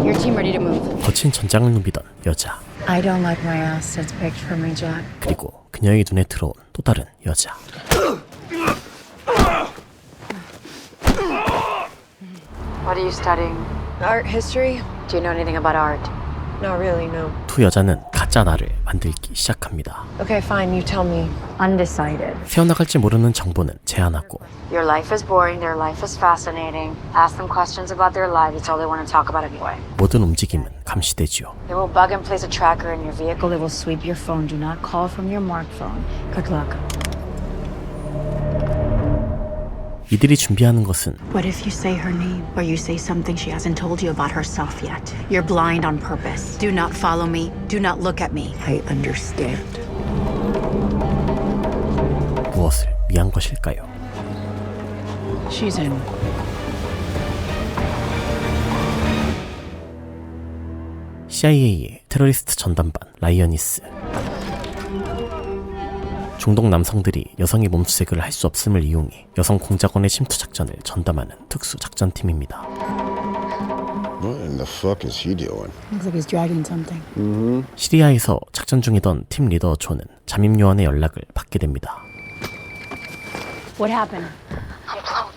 Get your team ready to move. 거친 전장을 누비던 여자. I don't like my assets picked for me, Jack. 그리고 그녀의 눈에 들어온 또 다른 여자. What are you studying? Art history. Do you know anything about art? Not really, no. 두 여자는 가짜 나를 만들기 시작합니다. Okay, fine. You tell me. Undecided. 새어나갈지 모르는 정보는 제한하고 Your life is boring. Their life is fascinating. Ask them questions about their lives. It's all they want to talk about anyway. 모든 움직임은 감시되지요. They will bug and place a tracker in your vehicle. They will sweep your phone. Do not call from your mark phone. Good luck. 이들이 준비하는 것은 What if you say her name, or you say something she hasn't told you about herself yet? You're blind on purpose. Do not follow me. Do not look at me. I understand. 무엇을 위한 것일까요? She's in. CIA의 테러리스트 전담반 라이어니스. 중동 남성들이 여성의 몸수색을 할 수 없음을 이용해 여성 공작원의 침투 작전을 전담하는 특수 작전팀입니다. What in the fuck is he doing? Looks like he's dragging something. 시리아에서 작전 중이던 팀 리더 존은 잠입 요원의 연락을 받게 됩니다. What happened? I'm blown.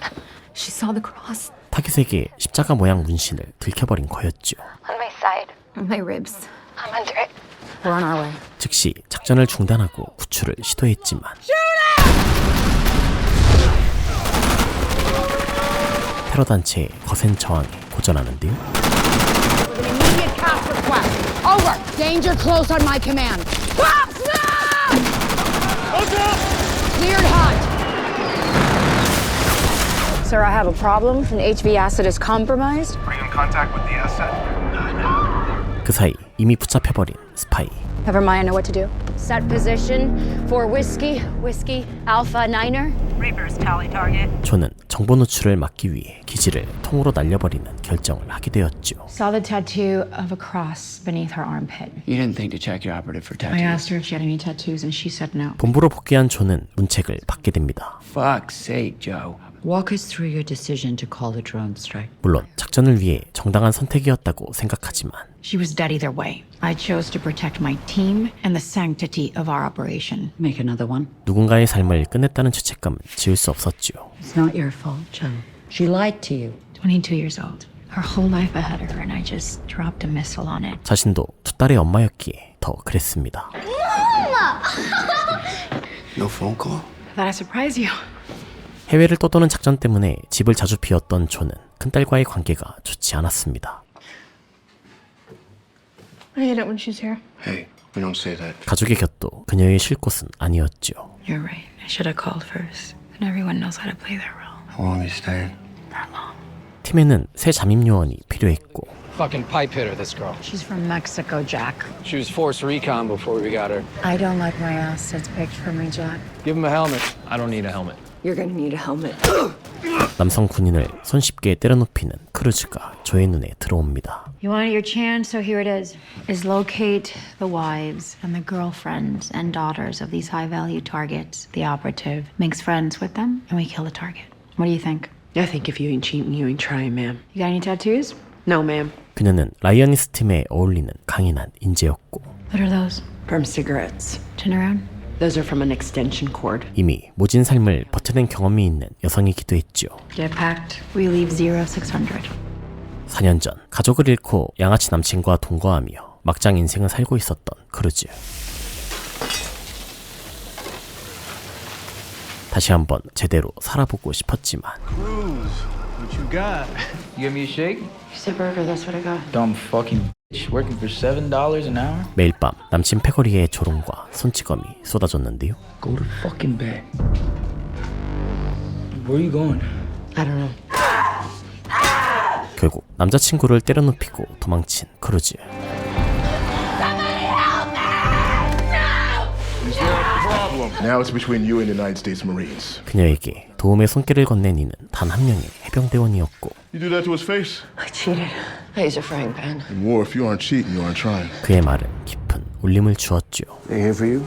She saw the cross. 타깃에게 십자가 모양 문신을 들켜버린 거였죠. On my side. On my ribs. I'm under it. We're on our way. 즉시 작전을 중단하고 구출을 시도했지만 테러 단체의 거센 저항에 고전하는데요. Immediate CAS request. Over. Danger close on my command. Pops now! Cleared hot. Sir, I have a problem. An HV asset is compromised. Are you in contact with the asset? 그 사이 이미 붙잡혀버린 스파이. Never mind, I know what to do. Set position for Whiskey Alpha Niner. Reapers tally target. 존은 정보 노출을 막기 위해 기지를 통으로 날려버리는 결정을 하게 되었죠. Saw the tattoo of a cross beneath her armpit. You didn't think to check your operative for I tattoos? asked her if she had any tattoos, and she said no. 본부로 복귀한 존은 문책을 받게 됩니다. Fuck's sake, Joe. Walk us through your decision to call the drone strike. 물론 작전을 위해 정당한 선택이었다고 생각하지만 She was dead either way. I chose to protect my team and the sanctity of our operation. Make another one. 누군가의 삶을 끝냈다는 죄책감은 지울 수 없었죠. It's not your fault, Joe. She lied to you. 22 years old. Her whole life ahead of her, and I just dropped a missile on it. 자신도 두 딸의 엄마였기에 더 그랬습니다. No phone call? Thought I'd surprise you. 해외를 떠도는 작전 때문에 집을 자주 비웠던 존은 큰딸과의 관계가 좋지 않았습니다. I hate it when she's here. Hey, we don't say that. 가족의 곁도 그녀의 쉴 곳은 아니었죠. You're right. I should have called first. And everyone knows how to play their role. How long are you staying? Not long. 팀에는 새 잠입 요원이 필요했고 Fucking pipe hitter, this girl. She's from Mexico, Jack. She was forced recon before we got her. I don't like my assets picked for me, Jack. Give him a helmet. I don't need a helmet. You're gonna need a helmet. 남성 군인을 손쉽게 때려눕히는 크루즈가 저의 눈에 들어옵니다. You wanted your chance, so here it is locate the wives and the girlfriends and daughters of these high-value targets. The operative makes friends with them, and we kill the target. What do you think? I think if you ain't cheating, you ain't trying, ma'am. You got any tattoos? No, ma'am. 그녀는 라이어니스 팀에 어울리는 강인한 인재였고 What are those? From cigarettes. Turn around. Those are from an extension cord. 이미 모진 삶을 버텨낸 경험이 있는 여성이기도 했죠. Get packed. We leave 0600. 4년 전 가족을 잃고 양아치 남친과 동거하며 막장 인생을 살고 있었던 크루즈. 다시 한번 제대로 살아보고 싶었지만 What you got? You give me a shake? It's a burger, that's what I got. Dumb fucking bitch. Working for $7 an hour? 매일 밤 남친 패거리의 조롱과 손찌검이 쏟아졌는데요. Go to fucking bed. Where are you going? I don't know. 결국 남자친구를 때려눕히고 도망친 크루즈. Now it's between you and the United States Marines. 그녀에게 도움의 손길을 건넨 이는 단 한 명의 해병대원이었고 You do that to his face? I cheated. I used a frying pan. In war, if you aren't cheating, you aren't trying. 그의 말은 깊은 울림을 주었죠. They here for you?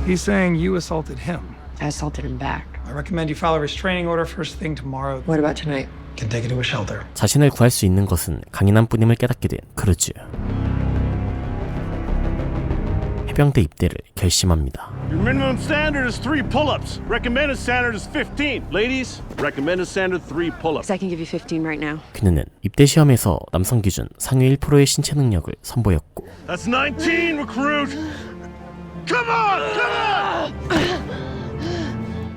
He's saying you assaulted him. I assaulted him back. I recommend you file a restraining order first thing tomorrow. What about tonight? Can take you to a shelter. 자신을 구할 수 있는 것은 강인한 뿐임을 깨닫게 된 크루즈. 해병대 입대를 결심합니다. Your minimum standard is 3 pull-ups. Recommended standard is 15. Ladies, recommended standard 3 pull-ups. I can give you 15 right now. 그녀는 입대 시험에서 남성 기준 상위 1%의 신체 능력을 선보였고 That's 19, recruit. Come on, come on.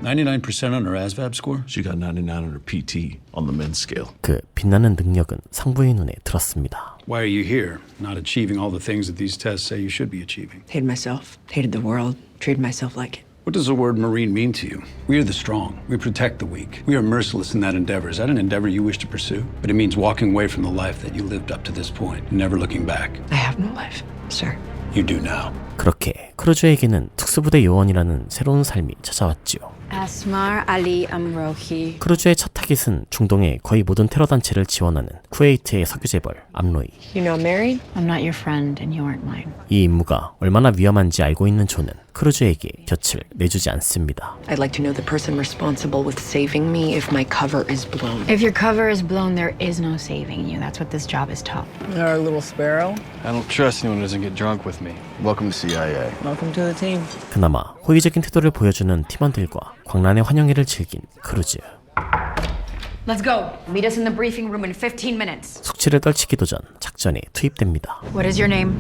99% on her ASVAB score? She got 99 on her PT on the men's scale. 그 빛나는 능력은 상부의 눈에 들었습니다. Why are you here? Not achieving all the things that these tests say you should be achieving. Hated myself, hated the world, treated myself like it. What does the word Marine mean to you? We are the strong. We protect the weak. We are merciless in that endeavor. Is that an endeavor you wish to pursue? But it means walking away from the life that you lived up to this point, and never looking back. I have no life, sir. You do now. 그렇게 크루즈에게는 특수부대 요원이라는 새로운 삶이 찾아왔지요. Asmar Ali Amrohi. 크루즈의 첫 타깃은 중동의 거의 모든 테러 단체를 지원하는 쿠웨이트의 석유재벌 암로이. You know I'm married? I'm not your friend and you aren't mine. 이 임무가 얼마나 위험한지 알고 있는 존은 크루즈에게 곁을 내주지 않습니다. I'd like to know the person responsible with saving me if my cover is blown. If your cover is blown, there is no saving you. That's what this job is taught. Our little sparrow. I don't trust anyone who doesn't get drunk with me. Welcome to CIA. Welcome to the team. 그나마 호의적인 태도를 보여주는 팀원들과 광란의 환영회를 즐긴 크루즈. Let's go. Meet us in the briefing room in 15 minutes. 숙취를 떨치기도 전 작전에 투입됩니다. What is your name?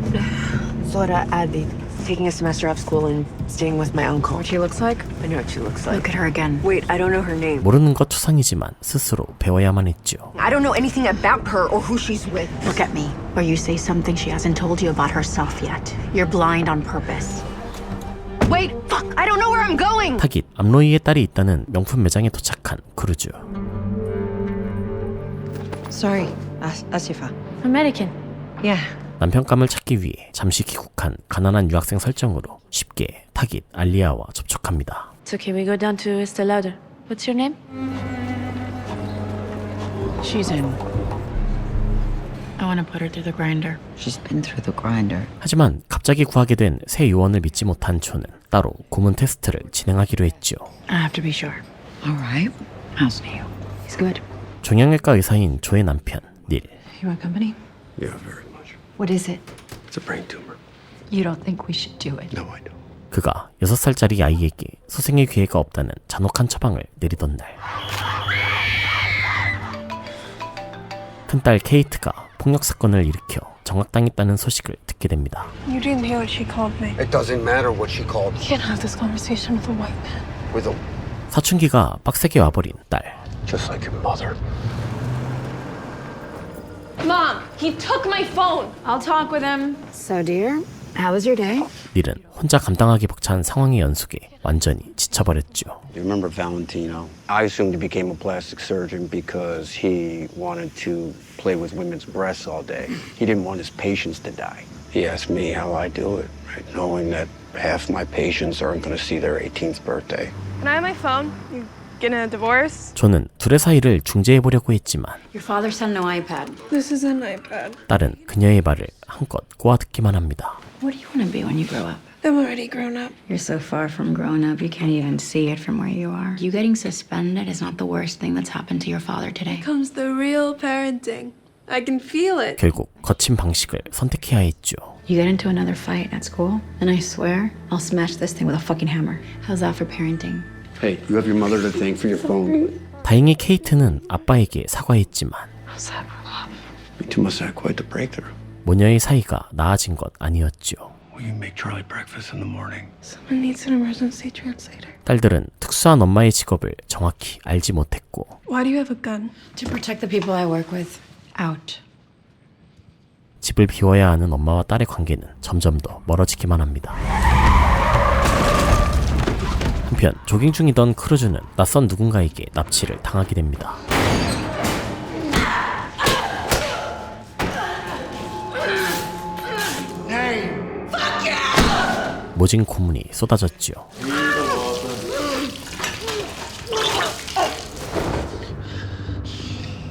Zora Adid. Taking a semester off school and staying with my uncle. What she looks like? I know what she looks like. Look at her again. Wait, I don't know her name. 모르는 것 투성이지만 스스로 배워야만 했죠. I don't know anything about her or who she's with. Look at me. Or you say something she hasn't told you about herself yet. You're blind on purpose. Wait, fuck! I don't know where I'm going! 타깃 암로이의 딸이 있다는 명품 매장에 도착한 크루즈. Sorry, Asifa. American. Yeah. 남편감을 찾기 위해 잠시 귀국한 가난한 유학생 설정으로 쉽게 타깃 알리아와 접촉합니다. It's okay, we go down to Estee Lauder. What's your name? She's in. I want to put her through the grinder. She's been through the grinder. 하지만 갑자기 구하게 된 새 요원을 믿지 못한 초는 따로 고문 테스트를 진행하기로 했죠. I have to be sure. All right. How's Neil? He's good. 종양외과 의사인 조의 남편 닐. You want company? Yeah, very much. What is it? It's a brain tumor. You don't think we should do it? No, I don't. 그가 6살짜리 아이에게 소생의 기회가 없다는 잔혹한 처방을 내리던 날, 큰딸 케이트가 폭력 사건을 일으켜 정학당했다는 소식을 듣게 됩니다. You didn't hear what she called me. It doesn't matter what she called. You can't have this conversation with a white man. With a 사춘기가 빡세게 와버린 딸. just like your mother. Mom, he took my phone. I'll talk with him. So, dear, how was your day? 닐은 혼자 감당하기 벅찬 상황의 연속에 완전히 지쳐버렸죠. You remember Valentino? I assumed he became a plastic surgeon because he wanted to play with women's breasts all day. He didn't want his patients to die. He asked me how I do it, right? Knowing that half my patients aren't going to see their 18th birthday. Can I have my phone? You getting a divorce? 존은 둘의 사이를 중재해보려고 했지만 Your father sent no iPad. This is an iPad. 딸은 그녀의 말을 한껏 꼬아듣기만 합니다. What do you want to be when you grow up? I'm already grown up. You're so far from grown up, you can't even see it from where you are. You getting suspended is not the worst thing that's happened to your father today. Comes the real parenting. I can feel it. 결국 거친 방식을 선택해야 했죠. You get into another fight at school, and I swear I'll smash this thing with a fucking hammer. How's that for parenting? Hey, you have your mother to thank for your phone. 다행히 케이트는 아빠에게 사과했지만 How's that for love? You two must have quite the breakthrough. 모녀의 사이가 나아진 것 아니었죠. Will you make Charlie breakfast in the morning? Someone needs an emergency translator. 딸들은 특수한 엄마의 직업을 정확히 알지 못했고 Why do you have a gun? To protect the people I work with. Out. 집을 비워야 하는 엄마와 딸의 관계는 점점 더 멀어지기만 합니다. 한편 조깅 중이던 크루즈는 낯선 누군가에게 납치를 당하게 됩니다. 모진 고문이 쏟아졌지요.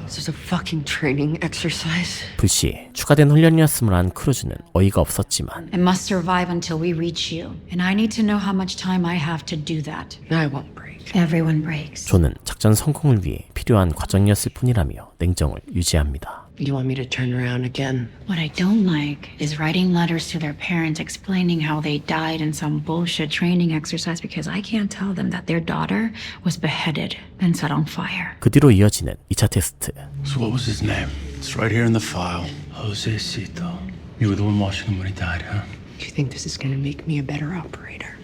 This is a fucking training exercise. 불시에 추가된 훈련이었음을 안 크루즈는 어이가 없었지만 It must survive until we reach you. And I need to know how much time I have to do that. I won't break. Everyone breaks. 존은 작전 성공을 위해 필요한 과정이었을 뿐이라며 냉정을 유지합니다. You want me to turn around again? What I don't like is writing letters to their parents explaining how they died in some bullshit training exercise because I can't tell them that their daughter was beheaded and set on fire. 그 뒤로 이어지는 2차 테스트. So what was his name? It's right here in the file. Josecito. You were the one watching him when he died, huh? Do you think this is gonna make me a better operator?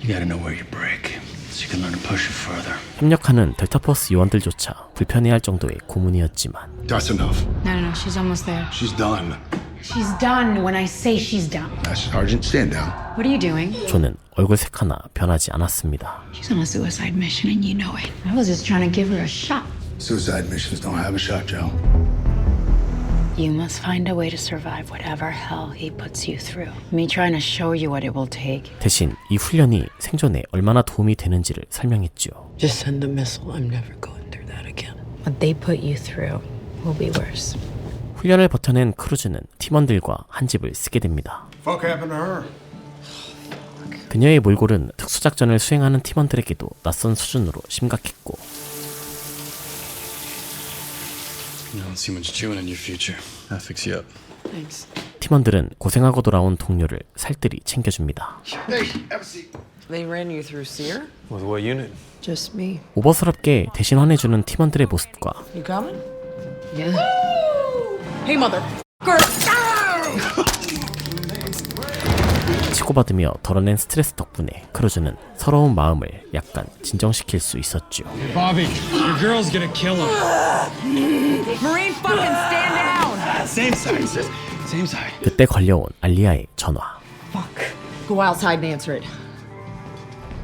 You gotta know where you break, so you can learn to push it further. 협력하는 델타포스 요원들조차 불편해할 정도의 고문이었지만 That's enough. No, she's almost there. She's done. She's done when I say she's done. Master Sergeant, stand down. What are you doing? 존은 얼굴 색 하나 변하지 않았습니다. She's on a suicide mission and you know it. I was just trying to give her a shot. Suicide missions don't have a shot, Joe. You must find a way to survive whatever hell he puts you through. Me trying to show you what it will take. 대신 이 훈련이 생존에 얼마나 도움이 되는지를 설명했죠. Just send a missile. I'm never going through that again. What they put you through will be worse. 훈련을 버텨낸 크루즈는 팀원들과 한 집을 쓰게 됩니다. Fuck happened to her? 그녀의 몰골은 특수작전을 수행하는 팀원들에게도 낯선 수준으로 심각했고 You don't see much chewing in your future. I'll fix you up. Thanks. 팀원들은 고생하고 돌아온 동료를 살뜰히 챙겨줍니다. They ran you through SEER? With what unit? Just me. 오버스럽게 대신 화내주는 팀원들의 모습과 You coming? Yeah. Hey, mother. 치고받으며 덜어낸 스트레스 덕분에 크루즈는 서러운 마음을 약간 진정시킬 수 있었죠. Bobby, your girl's gonna kill him. Marine, fucking stand down! Same side, sis. Same side. 그때 걸려온 알리아의 전화. Fuck. Go outside and answer it.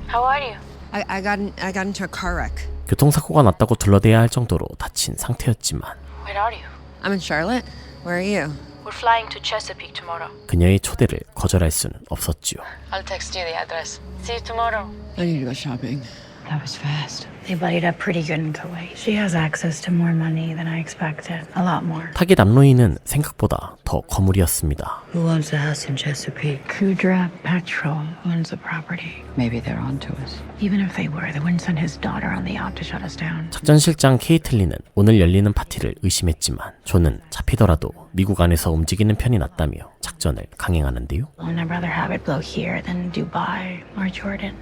How are you? I got into a car wreck. 교통사고가 났다고 둘러대야 할 정도로 다친 상태였지만 Where are you? I'm in Charlotte. Where are you? We're flying to Chesapeake tomorrow. 그녀의 초대를 거절할 수는 없었죠. I'll text you the address. See you tomorrow. I need to go shopping. That was fast. They buddied up pretty good in Kuwait. She has access to more money than I expected. A lot more. 타깃 남로이는 생각보다 더 거물이었습니다. Who owns the house in Chesapeake? Kudra Petrol owns the property. Maybe they're onto us. Even if they were, they wouldn't send his daughter on the yacht to shut us down. 작전실장 케이틀린은 오늘 열리는 파티를 의심했지만 존은 잡히더라도 미국 안에서 움직이는 편이 낫다며 작전을 강행하는데요. I'd rather have it blow here than Dubai or Jordan.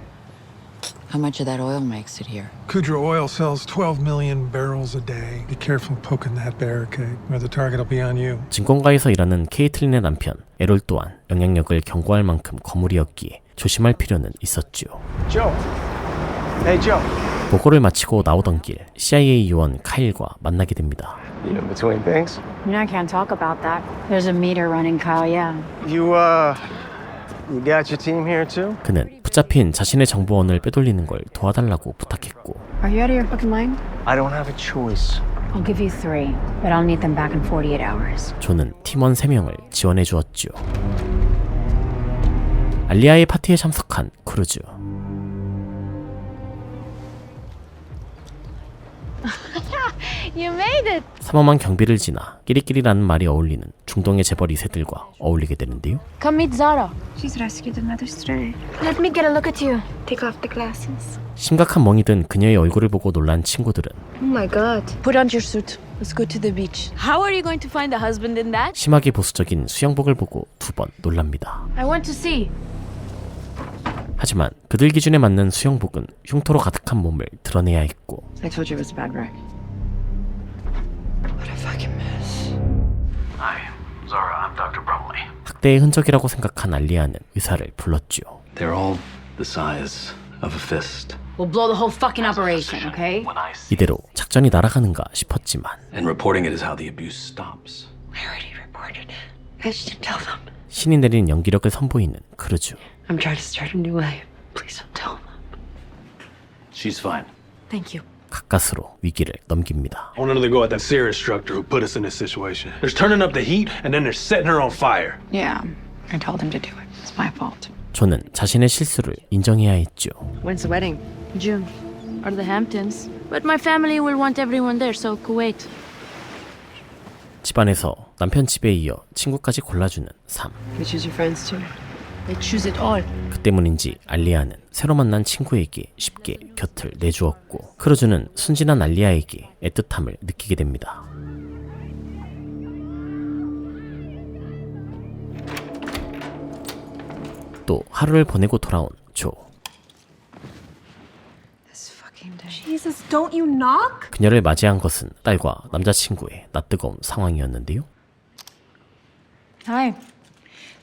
How much of that oil makes it here? Kudra Oil sells 12 million barrels a day. Be careful poking that barricade, or the target will be on you. 증권가에서 일하는 케이틀린의 남편 에롤 또한 영향력을 경고할 만큼 거물이었기에 조심할 필요는 있었죠. Joe. Hey, Joe. 보고를 마치고 나오던 길 CIA 요원 카일과 만나게 됩니다. You know, between things? I can't talk about that. There's a meter running, Kyle, yeah. You got your team here too? 그는 붙잡힌 자신의 정보원을 빼돌리는 걸 도와달라고 부탁했고 Are you out of your fucking mind? I don't have a choice. I'll give you 3, but I'll need them back in 48 hours. 존은 팀원 3명을 지원해 주었죠. 알리아의 파티에 참석한 크루즈. You made it! 삼엄한 경비를 지나 끼리끼리라는 말이 어울리는 중동의 재벌 2세들과 어울리게 되는데요. Come meet Zara. She's rescued another stray. Let me get a look at you. Take off the glasses. 심각한 멍이 든 그녀의 얼굴을 보고 놀란 친구들은 Oh my god. Put on your suit. Let's go to the beach. How are you going to find a husband in that? 심하게 보수적인 수영복을 보고 2번 놀랍니다. I want to see. 하지만 그들 기준에 맞는 수영복은 흉터로 가득한 몸을 드러내야 했고 I told you it was a bad wreck. What a fucking mess. Hi, Zara. I'm Dr. Brumley. 학대의 흔적이라고 생각한 알리아는 의사를 불렀죠. They're all the size of a fist. We'll blow the whole fucking operation, okay? When I see 이대로 작전이 날아가는가 싶었지만 and reporting it is how the abuse stops. I already reported. I just didn't tell them. 신이 내린 연기력을 선보이는 크루즈. I'm trying to start a new life. Please don't tell them. She's fine. Thank you. 가까스로 위기를 넘깁니다. I want to let go at that SEER instructor who put us in this situation. There's turning up the heat, and then there's setting her on fire. Yeah, I told him to do it. It's my fault. 존은 자신의 실수를 인정해야 했죠. When's the wedding? June. Or the Hamptons. But my family will want everyone there, so Kuwait. 집안에서 남편 집에 이어 친구까지 골라주는 삶. You choose your friends too. They choose it all. 그 때문인지 알리아는 새로 만난 친구에게 쉽게 곁을 내주었고 크루즈는 순진한 알리아에게 애틋함을 느끼게 됩니다. 또 하루를 보내고 돌아온 조. Jesus, don't you knock? 그녀를 맞이한 것은 딸과 남자친구의 낯뜨거운 상황이었는데요. Hi.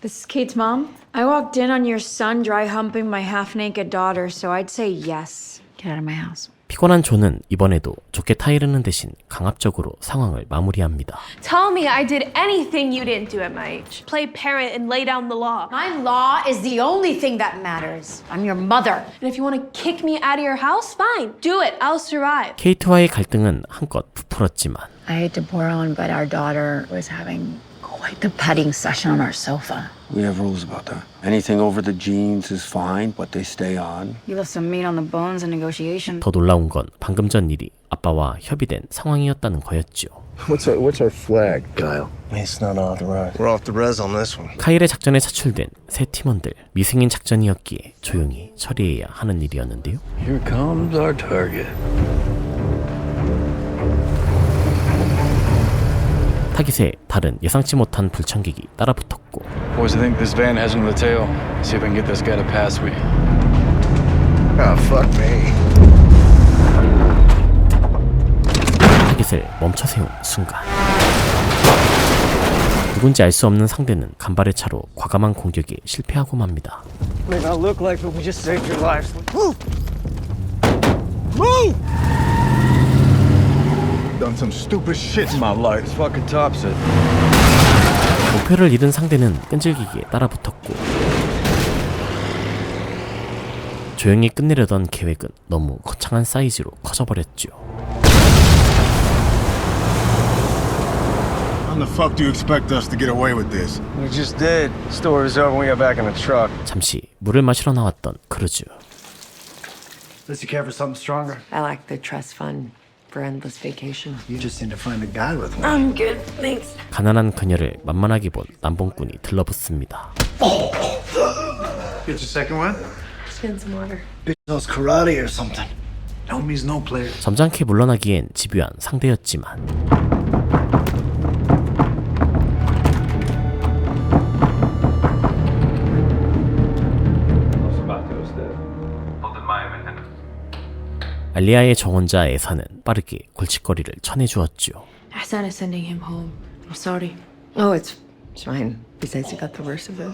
This is Kate's mom. I walked in on your son dry humping my half-naked daughter, so I'd say yes. Get out of my house. 피곤한 조는 이번에도 좋게 타이르는 대신 강압적으로 상황을 마무리합니다. Tell me I did anything you didn't do at my age. Play parent and lay down the law. My law is the only thing that matters. I'm your mother. And if you want to kick me out of your house, fine. Do it. I'll survive. 케이트와의 갈등은 한껏 부풀었지만 I hate to pour on, but our daughter was having quite the petting session on our sofa. We have rules about that. Anything over the jeans is fine, but they stay on. You left some meat on the bones in negotiation. 더 놀라운 건 방금 전 일이 아빠와 협의된 상황이었다는 거였죠. What's our flag, Kyle? It's not authorized. We're off the res on this one. 카일의 작전에 차출된 새 팀원들 미승인 작전이었기에 조용히 처리해야 하는 일이었는데요. Here comes our target. 타깃에 다른 예상치 못한 불청객이 따라붙었고 Boys, I think this van has him in the tail. See if I can get this guy to pass me. Ah, fuck me. 타깃을 멈춰 세운 순간 누군지 알 수 없는 상대는 간발의 차로 과감한 공격에 실패하고 맙니다. May not look like it, we just saved your lives. Move! Move! Done some stupid shit in my life. It's fucking Thompson. 목표를 잃은 상대는 끈질기게 따라붙었고 조용히 끝내려던 계획은 너무 거창한 사이즈로 커져버렸죠. How the fuck do you expect us to get away with this? We just did. Story was over when we got back in the truck. 잠시 물을 마시러 나왔던 크루즈. Does you care for something stronger? I like the trust fund for endless vacation. You just need to find a guy with one. I'm good, thanks. 가난한 그녀를 만만하게 본 남봉꾼이 들러붙습니다. Get your second one? Just getting some water. Bitch knows karate or something. No means no player. 점잖게 물러나기엔 집요한 상대였지만 알리아의 정혼자 에사는 빠르게 골칫거리를 쳐내주었죠. Hassan is sending him home. I'm sorry. Oh, it's fine. Besides, you got the worst of it.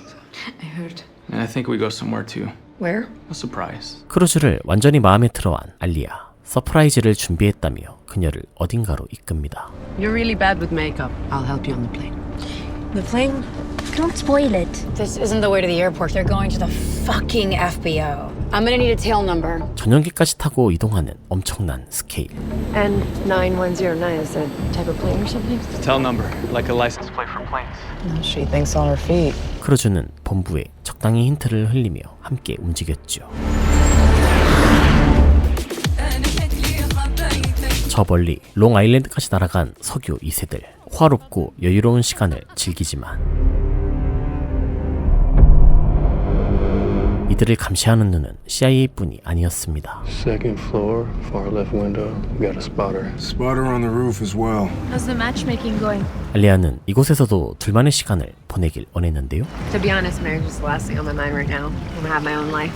I heard. And I think we go somewhere too. Where? A surprise. 크루즈를 완전히 마음에 들어한 알리아. 서프라이즈를 준비했다며 그녀를 어딘가로 이끕니다. You're really bad with makeup. I'll help you on the plane. The plane? Don't spoil it. This isn't the way to the airport. They're going to the fucking FBO. I'm gonna need a tail number. 전용기까지 타고 이동하는 엄청난 스케일. And 9109 is a type of plane or something? It's a tail number, like a license plate for planes. She thinks on her feet. 크루즈는 본부에 적당히 힌트를 흘리며 함께 움직였죠. 저 멀리 롱아일랜드까지 날아간 석유 2세들. 호화롭고 여유로운 시간을 즐기지만 이들을 감시하는 눈은 CIA뿐이 아니었습니다. Second floor, far left window. We got a spotter. Spotter on the roof as well. How's the matchmaking going? 알리아는 이곳에서도 둘만의 시간을 보내길 원했는데요. To be honest, marriage is the last thing on my mind right now. I want to have my own life.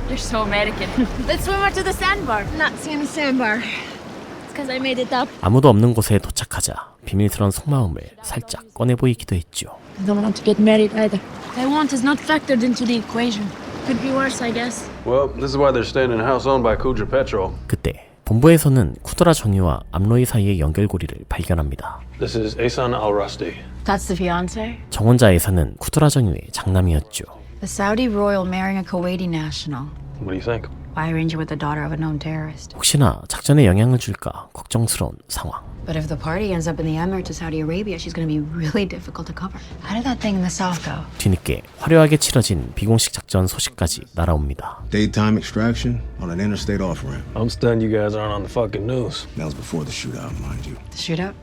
You're so American. Let's swim out to the sandbar. Not seeing the sandbar. It's because I made it up. 아무도 없는 곳에 도착하자 비밀스러운 속마음을 살짝 꺼내 보이기도 했죠. I don't want to get married either. What I want is not factored into the equation. Could be worse, I guess. Well, this is why they're staying in a house owned by Kuja Petrol. 그때 본부에서는 쿠드라 정의와 암로이 사이의 연결고리를 발견합니다. This is Asan Al-Rasti. That's the fiance? 정혼자에서는 쿠드라 정의의 장남이었죠. The Saudi royal marrying a Kuwaiti national. What do you think? Why arrange it with the daughter of a known terrorist? 혹시나 작전에 영향을 줄까 걱정스러운 상황. But if the party ends up in the Emirates of Saudi Arabia, she's going to be really difficult to cover. How did that thing in the south go? 뒤늦게 화려하게 치러진 비공식 작전 소식까지 날아옵니다. Daytime extraction on an interstate off-ramp. I'm stunned you guys aren't on the fucking news. That was before the shootout, mind you. The shootout?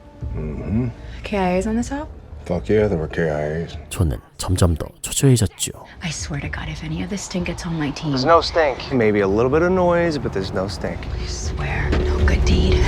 KIA's on this out? Fuck yeah, there were KIAs. 조는 점점 더 초조해졌죠. I swear to God, if any of this stink gets on my team. There's no stink. Maybe a little bit of noise, but there's no stink. I swear, no good deed.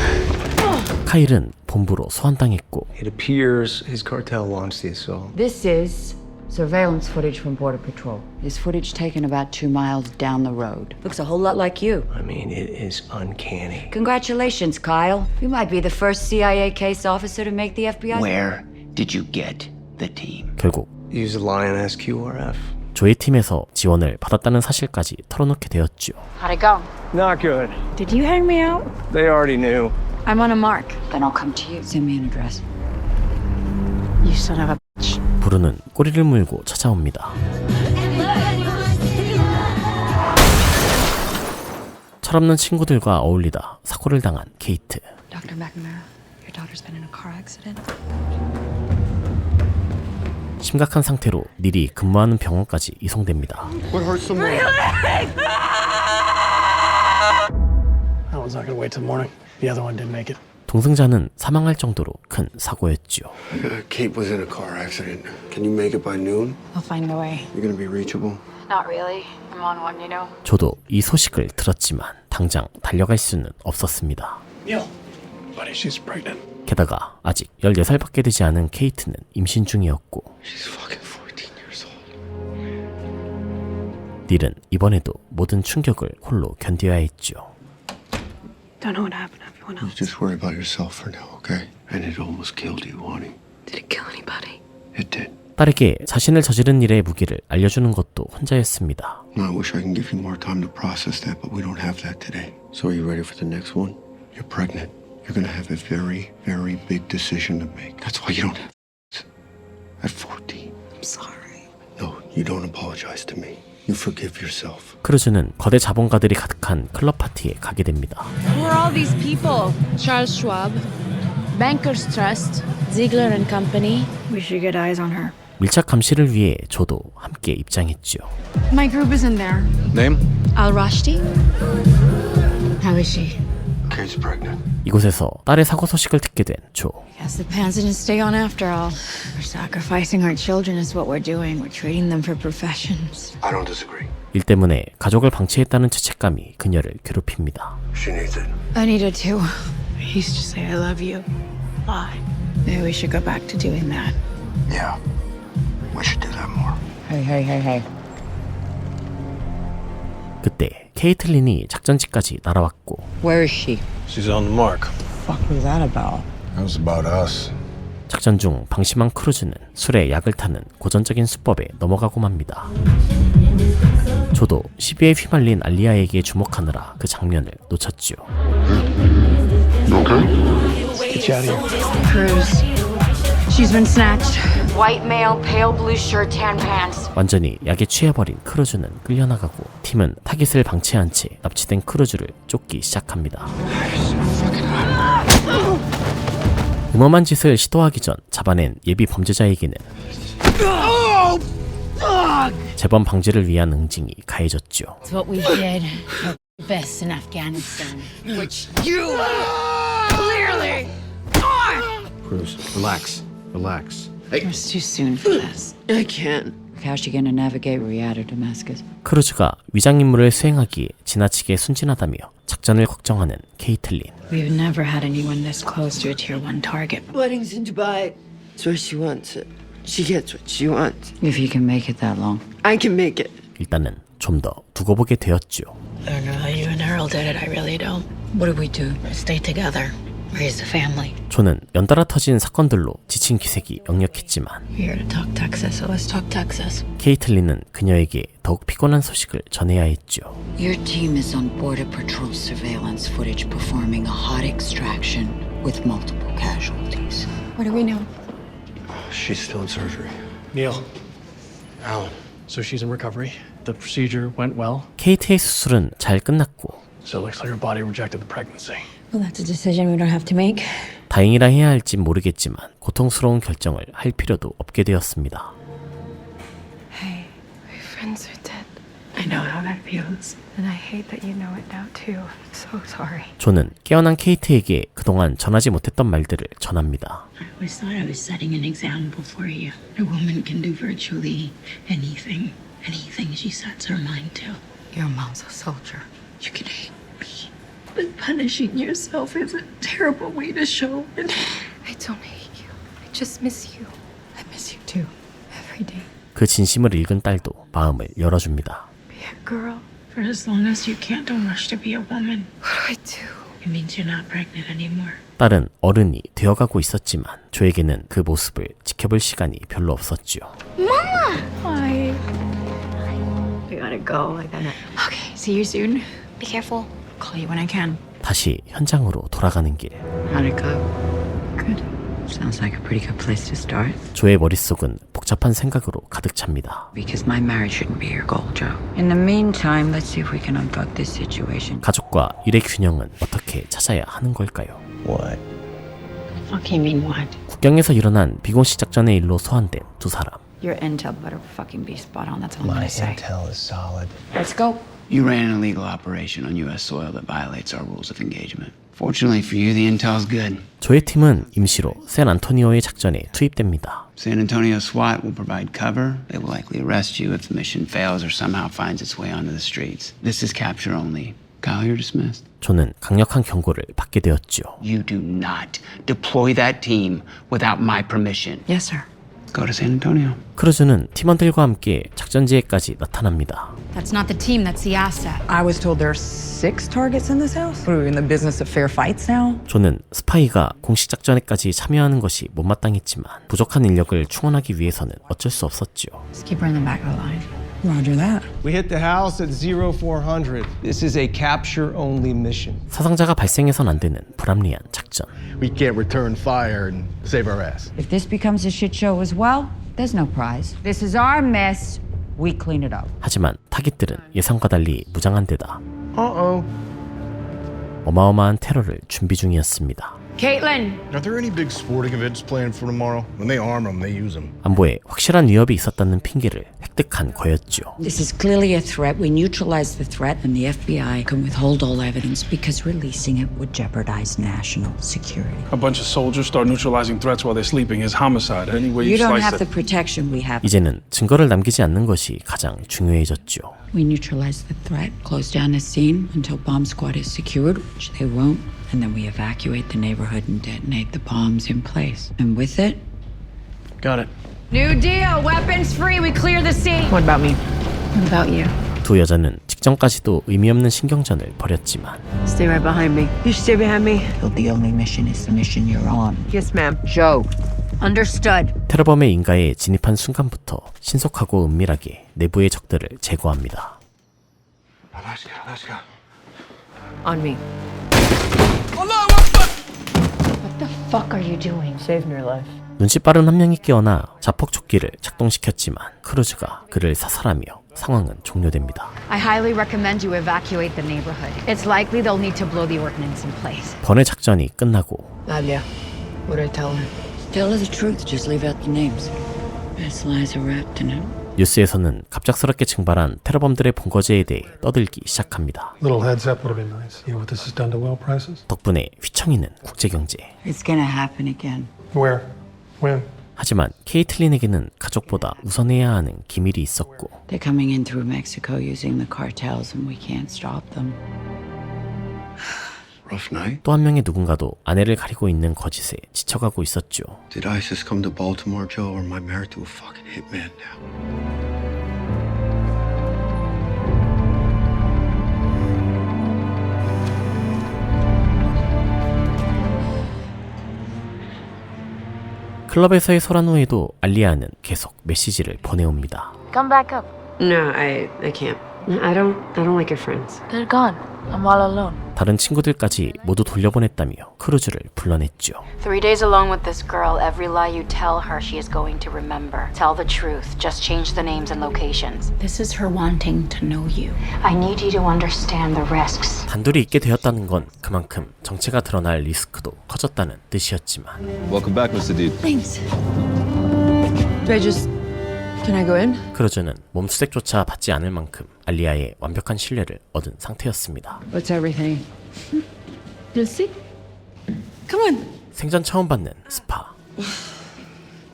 카일은 본부로 소환당했고 It appears his cartel launched the assault. This is surveillance footage from Border Patrol. This footage taken about 2 miles down the road. Looks a whole lot like you. I mean, it is uncanny. Congratulations, Kyle. You might be the first CIA case officer to make the FBI. Where did you get the team? 결국 Use the Lioness QRF. 조의 팀에서 지원을 받았다는 사실까지 털어놓게 되었죠. How'd it go? Not good. Did you hang me out? They already knew. I'm on a mark. Then I'll come to you. Send me an address. You son of a bitch. 부르는 꼬리를 물고 찾아옵니다. 철없는 친구들과 어울리다 사고를 당한 케이트. Dr. McNamara, your daughter's been in a car accident. 심각한 상태로 닐이 근무하는 병원까지 이송됩니다. What hurt so much? That one's not gonna wait till morning. The other one didn't make it. 동승자는 사망할 정도로 큰 사고였죠. Kate was in a car accident. Can you make it by noon? I'll find a way. You're gonna be reachable? Not really. I'm on one, you know. 저도 이 소식을 들었지만 당장 달려갈 수는 없었습니다. Neil, buddy, she's pregnant. 게다가 아직 14살밖에 되지 않은 케이트는 임신 중이었고 She's fucking 14 years old. 닐은 이번에도 모든 충격을 홀로 견뎌야 했죠. Don't know what happened to everyone You else. just worry about yourself for now, okay? And it almost killed you, Wani. Did it kill anybody? It did. 딸에게 자신을 저지른 일의 무기를 알려주는 것도 혼자였습니다. I wish I can give you more time to process that, but we don't have that today. So are you ready for the next one? You're pregnant. You're gonna have a very, very big decision to make. That's why you don't have at 14. I'm sorry. No, you don't apologize to me. You forgive yourself. 크루즈는 거대 자본가들이 가득한 클럽 파티에 가게 됩니다. Who are all these people? Charles Schwab, Bankers Trust, Ziegler and Company. We should get eyes on her. 밀착 감시를 위해 저도 함께 입장했죠. My group is in there. Name? Al Rashdi. How is she? Kate's pregnant. 이곳에서 딸의 사고 소식을 듣게 된 조. Guess the pants didn't stay on after all. We're sacrificing our children is what we're doing. We're treating them for professions. I don't disagree. 일 때문에 가족을 방치했다는 죄책감이 그녀를 괴롭힙니다. She needs it. I need it too. I used to say I love you. Why? Maybe we should go back to doing that. Yeah. We should do that more. Hey. 그때 케이틀린이 작전지까지 날아왔고 Where is she? She's on the mark. What was that about? That was about us. 작전 중 방심한 크루즈는 술에 약을 타는 고전적인 수법에 넘어가고 맙니다. 저도 시비에 휘말린 알리아에게 주목하느라 그 장면을 놓쳤죠. Get you out of here. Cruz. She's been snatched. White male, pale blue shirt, tan pants. 완전히 약에 취해버린 크루즈는 끌려나가고 팀은 타깃을 방치한 채 납치된 크루즈를 쫓기 시작합니다. 음험한 짓을 시도하기 전 잡아낸 예비 범죄자에게는 재범 방지를 위한 응징이 가해졌죠. It's what we did best in Afghanistan. Which you clearly are. Cruz, relax. It was too soon for this. I can't. How's she gonna navigate Riyadh or Damascus? 크루즈가 위장 임무를 수행하기에 지나치게 순진하다며 작전을 걱정하는 케이틀린. We've never had anyone this close to a tier 1 target. Wedding's in Dubai. It's where she wants it. She gets what she wants. If you can make it that long. I can make it. 일단은 좀 더 두고 보게 되었죠. I don't know how you and Earl did it. I really don't. What did we do? Stay together. Raise the family. 조는 연달아 터진 사건들로 지친 기색이 역력했지만 We're here to talk Texas, so let's talk Texas. 케이틀린은 그녀에게 더욱 피곤한 소식을 전해야 했죠. Your team is on Border Patrol surveillance footage performing a hot extraction with multiple casualties. What do we know? She's still in surgery. Neil, Alan. so she's in recovery. The procedure went well. 케이트의 수술은 잘 끝났고 So it looks like her body rejected the pregnancy. Well, that's a decision we don't have to make. 다행이라 해야 할지 모르겠지만 고통스러운 결정을 할 필요도 없게 되었습니다. Hey, my friends are dead. I know how that abuse. And I hate that you know it now too. I'm so sorry. 존은 깨어난 케이트에게 그동안 전하지 못했던 말들을 전합니다. I always thought I was setting an example for you. A woman can do virtually anything she sets her mind to. Your mom's a soldier. You can hate me, but punishing yourself is a terrible way to show it. I don't hate you. I just miss you. I miss you too, every day. 그 진심을 읽은 딸도 마음을 열어줍니다. Be a girl for as long as you can't. Don't rush to be a woman. What do I do? It means you're not pregnant anymore. 딸은 어른이 되어가고 있었지만 조에게는 그 모습을 지켜볼 시간이 별로 없었죠. Mama! Hi. I gotta go. I gotta... Okay, see you soon. Be careful. Call you when I can. 다시 현장으로 돌아가는 길. How'd it go? Good. Sounds like a pretty good place to start. 조의 머릿속은 복잡한 생각으로 가득 찹니다. Because my marriage shouldn't be your goal, Joe. In the meantime, let's see if we can unfuck this situation. 가족과 일의 균형은 어떻게 찾아야 하는 걸까요? What? Fuck you mean what? 국경에서 일어난 비공식 작전의 일로 소환된 두 사람. Your intel better fucking be spot on. That's all I'm My gonna say. intel is solid. Let's go. You ran an illegal operation on U.S. soil that violates our rules of engagement. Fortunately for you, the intel's good. 조의 팀은 임시로 샌안토니오의 작전에 투입됩니다. San Antonio SWAT will provide cover. They will likely arrest you if the mission fails or somehow finds its way onto the streets. This is capture only. Kyle, you're dismissed. 조는 강력한 경고를 받게 되었죠. You do not deploy that team without my permission. Yes, sir. Go to San Antonio. 크루즈는 팀원들과 함께 작전지에까지 나타납니다. That's not the team, that's the asset. I was told there are 6 targets in this house. What are we in the business of fair fights now? 조는 스파이가 공식 작전에까지 참여하는 것이 못마땅했지만 부족한 인력을 충원하기 위해서는 어쩔 수 없었죠. Just keep her in the back of the line. Roger that. We hit the house at 0400. This is a capture-only mission. 사상자가 발생해선 안 되는 불합리한 작전. We can't return fire and save our ass. If this becomes a shit show as well, there's no prize. This is our mess. We clean it up. 하지만 타깃들은 예상과 달리 무장한 데다 Uh-oh. 어마어마한 테러를 준비 중이었습니다. Caitlin! Are there any big sporting events planned for tomorrow? When they arm them, they use them. 안보에 확실한 위협이 있었다는 핑계를 획득한 거였죠. This is clearly a threat. We neutralize the threat, and the FBI can withhold all evidence because releasing it would jeopardize national security. A bunch of soldiers start neutralizing threats while they're sleeping is homicide. Any way You you don't slice have it. the protection we have. 이제는 증거를 남기지 않는 것이 가장 중요해졌죠. We neutralize the threat, close down the scene until bomb squad is secured, which they won't, and then we evacuate the neighborhood and detonate the bombs in place. And with it, Got it. New deal, weapons free, we clear the scene. What about me? What about you? 두 여자는 직전까지도 의미 없는 신경전을 벌였지만 Stay right behind me. You stay behind me. the only mission is the mission you're on. Yes, ma'am. Joe. Understood. 테러범의 인가에 진입한 순간부터 신속하고 은밀하게 내부의 적들을 제거합니다. Let's go. On me. What the fuck are you doing? Saving your life. 눈치 빠른 한 명이 깨어나 자폭조끼를 작동시켰지만 크루즈가 그를 사살하며 상황은 종료됩니다. I highly recommend you evacuate the neighborhood. It's likely they'll need to blow the ordnance in place. 번외 작전이 끝나고 Nadia, what did I tell her? Tell her the truth, just leave out the names. Best lies are wrapped in it. 뉴스에서는 갑작스럽게 증발한 테러범들의 본거지에 대해 떠들기 시작합니다. Little heads up would have been nice. You know what this has done to well prices? 덕분에 휘청이는 국제경제. It's gonna happen again. Where? When? 하지만 케이틀린에게는 가족보다 우선해야 하는 기밀이 있었고 They're coming in through Mexico using the cartels and we can't stop them. Rough night. 또 한 명의 누군가도 아내를 가리고 있는 거짓에 지쳐가고 있었죠. Did ISIS come to Baltimore, Joe, or am I married to a fucking hitman now? 클럽에서의 소란 후에도 알리아는 계속 메시지를 보내옵니다. Come back up. No, I can't. I don't like your friends. They're gone. I'm all alone. 다른 친구들까지 모두 돌려보냈다며 크루즈를 불러냈죠. 3 days alone with this girl. Every lie you tell her, she is going to remember. Tell the truth. Just change the names and locations. This is her wanting to know you. I need you to understand the risks. 단둘이 있게 되었다는 건 그만큼 정체가 드러날 리스크도 커졌다는 뜻이었지만 Welcome back, Mr. Deed. Thanks. Do I just Can I go in? 크루즈는 몸수색조차 받지 않을 만큼 알리아의 완벽한 신뢰를 얻은 상태였습니다. What's everything? You'll see. Come on. 생전 처음 받는 스파.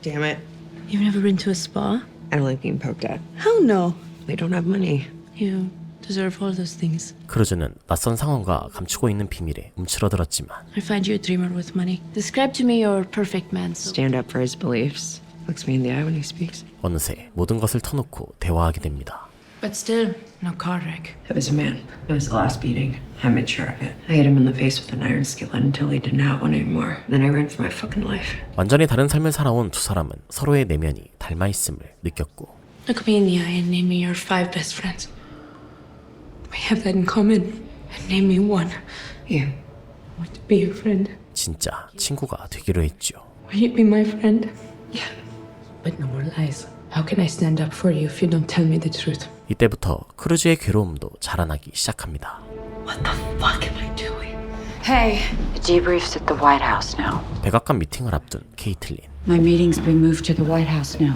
Damn it. You've never been to a spa? I don't like being poked at. Hell no. They don't have money. You deserve all those things. 크루즈는 낯선 상황과 감추고 있는 비밀에 움츠러들었지만 I find you a dreamer with money. Describe to me your perfect man. Stand up for his beliefs. Looks me in the eye when he speaks. 어느새 모든 것을 터놓고 대화하게 됩니다. But still, no car wreck. It was a man. It was the last beating. I made sure of it. I hit him in the face with an iron skillet until he didn't have one anymore. Then I ran for my fucking life. 완전히 다른 삶을 살아온 두 사람은 서로의 내면이 닮아 있음을 느꼈고 Look me in the eye and name me your 5 best friends. We have that in common. And name me one. You. I want to be your friend. 진짜 친구가 되기로 했죠. Will you be my friend? Yeah. But no more lies. How can I stand up for you if you don't tell me the truth? 이때부터 크루즈의 괴로움도 자라나기 시작합니다. What the fuck am I doing? Hey, the debrief's at the White House now. 백악관 미팅을 앞둔 케이틀린. My meeting's been moved to the White House now.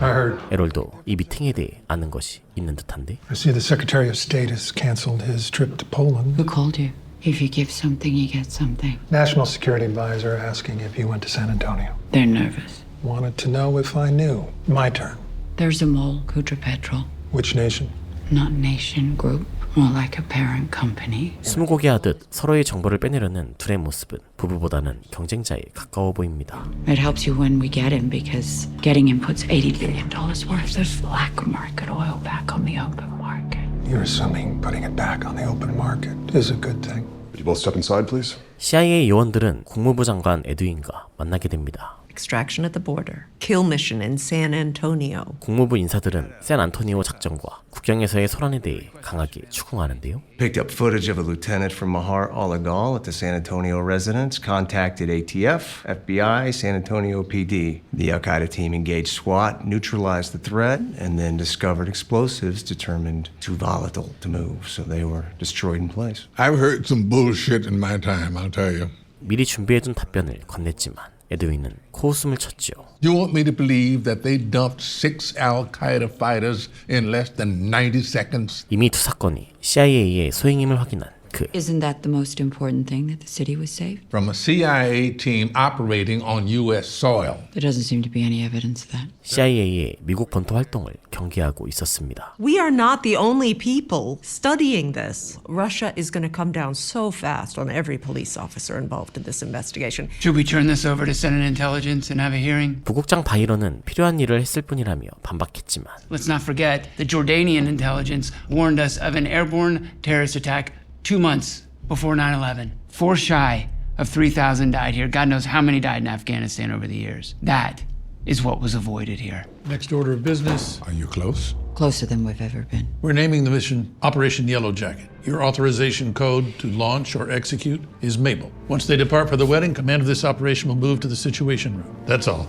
I heard. 에롤도 이 미팅에 대해 아는 것이 있는 듯한데. I see the Secretary of State has canceled his trip to Poland. Who called you? If you give something, you get something. National Security Advisor asking if you went to San Antonio. They're nervous. Wanted to know if I knew. My turn. There's a mole, Kudrapetrol. Which nation? Not nation, group. More like a parent company. 스무고개 하듯 서로의 정보를 빼내려는 둘의 모습은 부부보다는 경쟁자에 가까워 보입니다. It helps you when we get him because getting him puts $80 billion worth of black market oil back on the open market. You're assuming putting it back on the open market is a good thing. Would you both step inside, please? CIA 요원들은 국무부 장관 에드윈과 만나게 됩니다. Extraction at the border. Kill mission in San Antonio. 국무부 인사들은 샌안토니오 작전과 국경에서의 소란에 대해 강하게 추궁하는데요. Picked up footage of a lieutenant from Mahar al-Agal at the San Antonio residence, contacted ATF, FBI, San Antonio PD. The Al-Qaeda team engaged SWAT, neutralized the threat, and then discovered explosives determined too volatile to move, so they were destroyed in place. I've heard some bullshit in my time, I'll tell you. 미리 준비해둔 답변을 건넸지만 에드윈은 코웃음을 쳤죠. You want me to believe that they dumped 6 Al-Qaeda fighters in less than 90 seconds? 이미 두 사건이 CIA의 소행임을 확인한 그 Isn't that the most important thing, that the city was saved? From a CIA team operating on U.S. soil. There doesn't seem to be any evidence of that. CIA의 미국 본토 활동을 경계하고 있었습니다. We are not the only people studying this. Russia is going to come down so fast on every police officer involved in this investigation. Should we turn this over to Senate Intelligence and have a hearing? 부국장 바이런은 필요한 일을 했을 뿐이라며 반박했지만 Let's not forget the Jordanian intelligence warned us of an airborne terrorist attack 2 months before 9/11. 4 shy of 3,000 died here. God knows how many died in Afghanistan over the years. That is what was avoided here. Next order of business. Are you close? Closer than we've ever been. We're naming the mission Operation Yellow Jacket. Your authorization code to launch or execute is Mabel. Once they depart for the wedding, command of this operation will move to the Situation Room. That's all.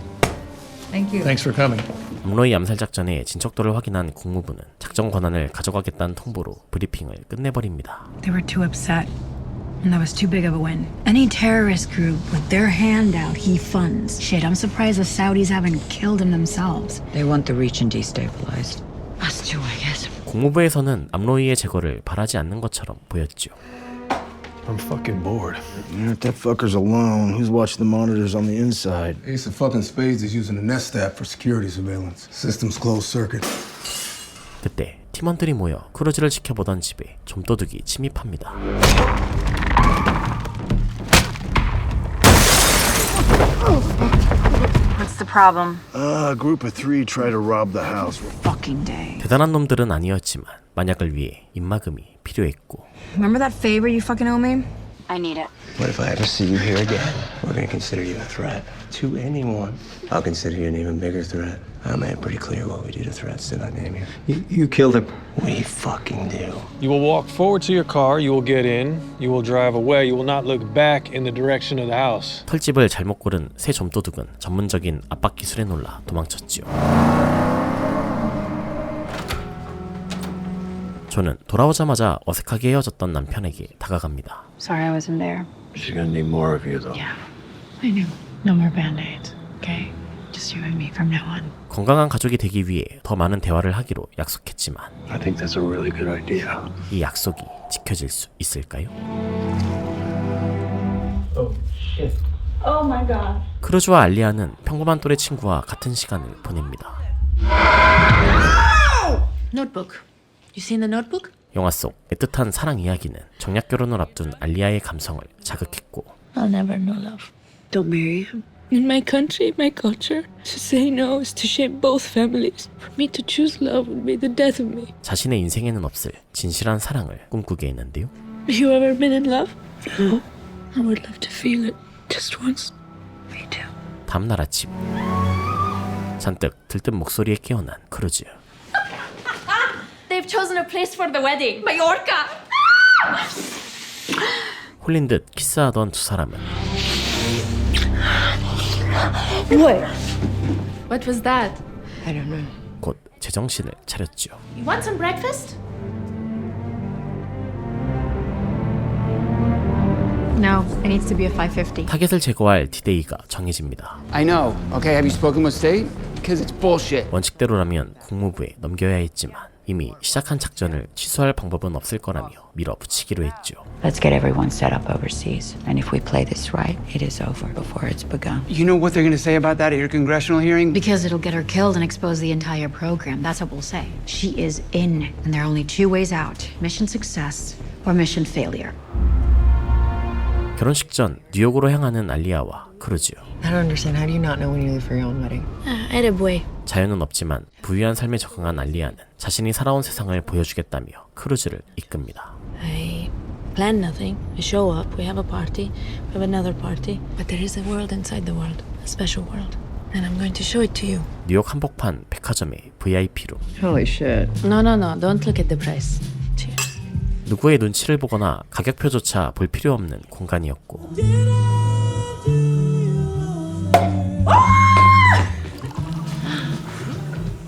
Thank you. Thanks for coming. 암로이 암살 작전의 진척도를 확인한 국무부는 작전 권한을 가져가겠다는 통보로 브리핑을 끝내버립니다. They were too upset. And that was too big of a win. Any terrorist group with their hand out, he funds. Shit, I'm surprised the Saudis haven't killed him themselves. They want the region destabilized. Us too, I guess. 국무부에서는 암로이의 제거를 바라지 않는 것처럼 보였죠. I'm fucking bored. If that fucker's alone, who's watching the monitors on the inside? Ace of fucking Spades is using the Nest app for security surveillance. System's closed circuit. 그때 팀원들이 모여 크루즈를 지켜보던 집에 좀도둑이 침입합니다. What's the problem? A group of 3 try to rob the house. Fucking day. 대단한 놈들은 아니었지만 만약을 위해 입막음이 필요했고. Remember that favor you fucking owe me? I need it. What if I ever see you here again? We're gonna consider you a threat to anyone. I'll consider you an even bigger threat. I made it pretty clear what we do to threats, did I, name you? You killed him. We fucking do. You will walk forward to your car, you will get in, you will drive away, you will not look back in the direction of the house. 털집을 잘못 고른 새 좀도둑은 전문적인 압박 기술에 놀라 도망쳤죠. 존은 돌아오자마자 어색하게 헤어졌던 남편에게 다가갑니다. Sorry I wasn't there. She's gonna need more of you, though. Yeah, I knew. No more band-aids, okay? Just just you and me from now on. 건강한 가족이 되기 위해 더 많은 대화를 하기로 약속했지만 I think that's a really good idea. 이 약속이 지켜질 수 있을까요? Oh my god. 크루즈와 알리아는 평범한 또래 친구와 같은 시간을 보냅니다. Notebook. You seen the notebook? 영화 속 애틋한 사랑 이야기는 정략 결혼을 앞둔 알리아의 감성을 자극했고 I'll never know love. Don't marry him. In my country, my culture, to say no is to shame both families. For me to choose love would be the death of me. 자신의 인생에는 없을 진실한 사랑을 꿈꾸게 했는데요. Have you ever been in love? No. I would love to feel it just once. Me too. 다음날 아침 잔뜩 들뜬 목소리에 깨어난 크루즈. They've chosen a place for the wedding. Mallorca. 홀린 듯 키스하던 두 사람은 What? What was that? I don't know. 곧 제정신을 차렸죠. You want some breakfast? No, it needs to be a 5:50. 타겟을 제거할 디데이가 정해집니다. I know. Okay, have you spoken with state? Because it's bullshit. 원칙대로라면 국무부에 넘겨야 했지만 이미 시작한 작전을 취소할 방법은 없을 거라며 밀어붙이기로 했죠. Let's get everyone set up overseas. And if we play this right, it is over before it's begun. You know what they're going to say about that at your congressional hearing? Because it'll get her killed and expose the entire program. That's what we'll say. She is in, and there are only two ways out. Mission success or mission failure. 결혼식 전 뉴욕으로 향하는 알리아와 크루즈. I don't understand. How do you not know when you leave for your own wedding? Attaboy. 자유는 없지만 부유한 삶에 적응한 알리아는 자신이 살아온 세상을 보여주겠다며 크루즈를 이끕니다. I plan nothing. I show up. We have a party. We have another party. But there is a world inside the world. A special world. And I'm going to show it to you. 뉴욕 한복판 백화점의 VIP룸. Holy shit. No. Don't look at the price. Cheers. 누구의 눈치를 보거나 가격표조차 볼 필요 없는 공간이었고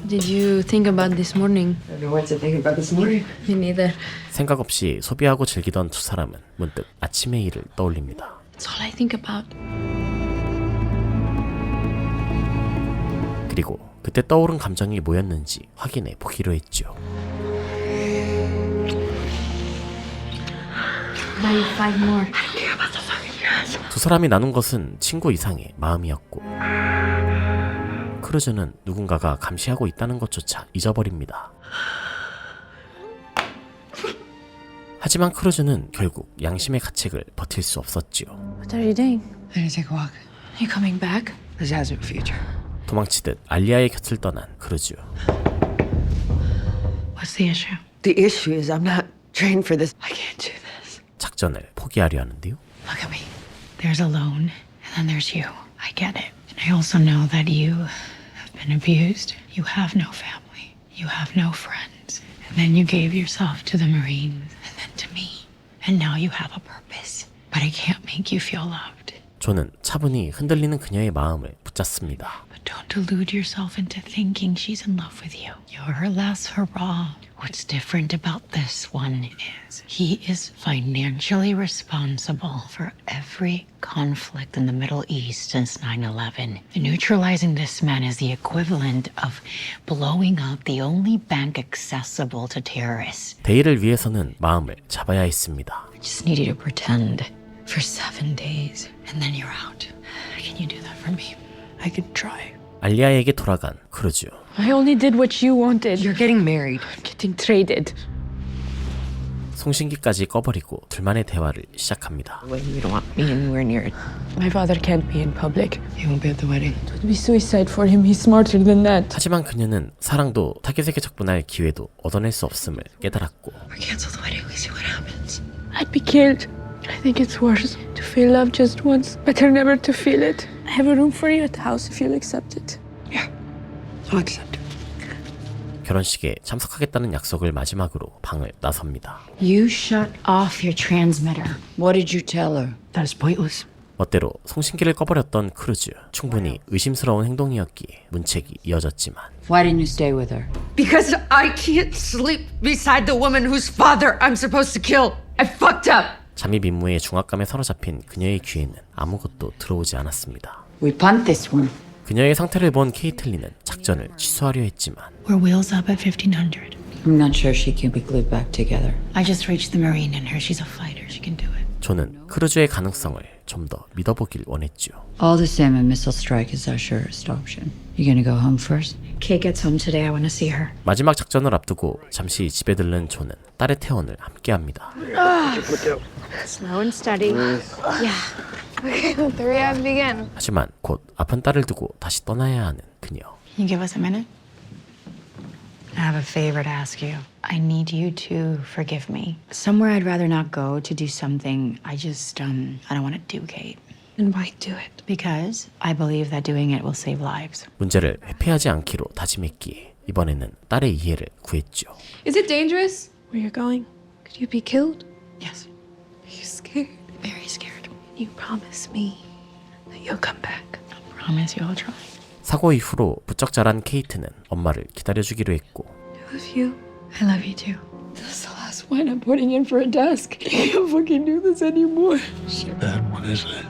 Did you think about this morning? I don't know what to think about this morning. Me neither. 생각 없이 소비하고 즐기던 두 사람은 문득 아침의 일을 떠올립니다. It's all I think about. 그리고 그때 떠오른 감정이 뭐였는지 확인해 보기로 했죠. Buy you 5 more. 두 사람이 나눈 것은 친구 이상의 마음이었고 크루즈는 누군가가 감시하고 있다는 것조차 잊어버립니다. 하지만 크루즈는 결국 양심의 가책을 버틸 수 없었지요. What are you doing? I'm gonna take a walk. You coming back? This has no future. 도망치듯 알리아의 곁을 떠난 크루즈. What's the issue? The issue is I'm not trained for this. I can't do this. 작전을 포기하려 하는데요. Look at me. There's alone, and then there's you. I get it. And I also know that you have been abused. You have no family. You have no friends. And then you gave yourself to the Marines, and then to me. And now you have a purpose. But I can't make you feel loved. 존은 차분히 흔들리는 그녀의 마음을 붙잡습니다. But don't delude yourself into thinking she's in love with you. You're less hurrah. What's different about this one is he is financially responsible for every conflict in the Middle East since 9/11. Neutralizing this man is the equivalent of blowing up the only bank accessible to terrorists. 데이를 위해서는 마음을 잡아야 했습니다. I just need you to pretend for 7 days, and then you're out. Can you do that for me? I could try. 알리아에게 돌아간 크루즈. I only did what you wanted. You're getting married. I'm getting traded. 송신기까지 꺼버리고 둘만의 대화를 시작합니다. You don't want me anywhere near it. My father can't be in public. He won't be at the wedding. It would be suicide for him. He's smarter than that. 하지만 그녀는 사랑도 타겟에게 접근할 기회도 얻어낼 수 없음을 깨달았고 Or cancel the wedding. We see what happens. I'd be killed. I think it's worse to feel love just once. Better never to feel it. I have a room for you at the house if you'll accept it. I'll accept it. 결혼식에 참석하겠다는 약속을 마지막으로 방을 나섭니다. You shut off your transmitter. What did you tell her? That is pointless. 멋대로 송신기를 꺼버렸던 크루즈. 충분히 의심스러운 행동이었기에 문책이 이어졌지만 Why didn't you stay with her? Because I can't sleep beside the woman whose father I'm supposed to kill. I fucked up. 잠입 임무에 중압감에 사로잡힌 그녀의 귀에는 아무것도 들어오지 않았습니다. We punt this one. 그녀의 상태를 본 케이틀린은 작전을 취소하려 했지만 We're wheels up at 1500. I'm not sure she can be glued back together. I just reached the Marine in her. She's a fighter. She can do it. 존은 크루즈의 가능성을 좀 더 믿어보길 원했죠. All the same, a missile strike is our surest option. You gonna go home first? Kate gets home today. I want to see her. 마지막 작전을 앞두고 잠시 집에 들른 존은 딸의 퇴원을 함께합니다. Slow and steady. Yeah. Okay, 3 begin. 하지만 곧 아픈 딸을 두고 다시 떠나야 하는 그녀. Can you give us a minute? I have a favor to ask you. I need you to forgive me. Somewhere I'd rather not go to do something I don't want to do, Kate. And why do it? Because I believe that doing it will save lives. 문제를 회피하지 않기로 다짐했기에 이번에는 딸의 이해를 구했죠. Is it dangerous? Where you're going? Could you be killed? Yes. Are you scared? Very scared. You promise me that you'll come back. I promise you I'll try. 사고 이후로 부쩍 자란 케이트는 엄마를 기다려주기로 했고 I love you. I love you too. This is the last wine I'm putting in for a desk. I can't fucking do this anymore. Bad one, isn't it?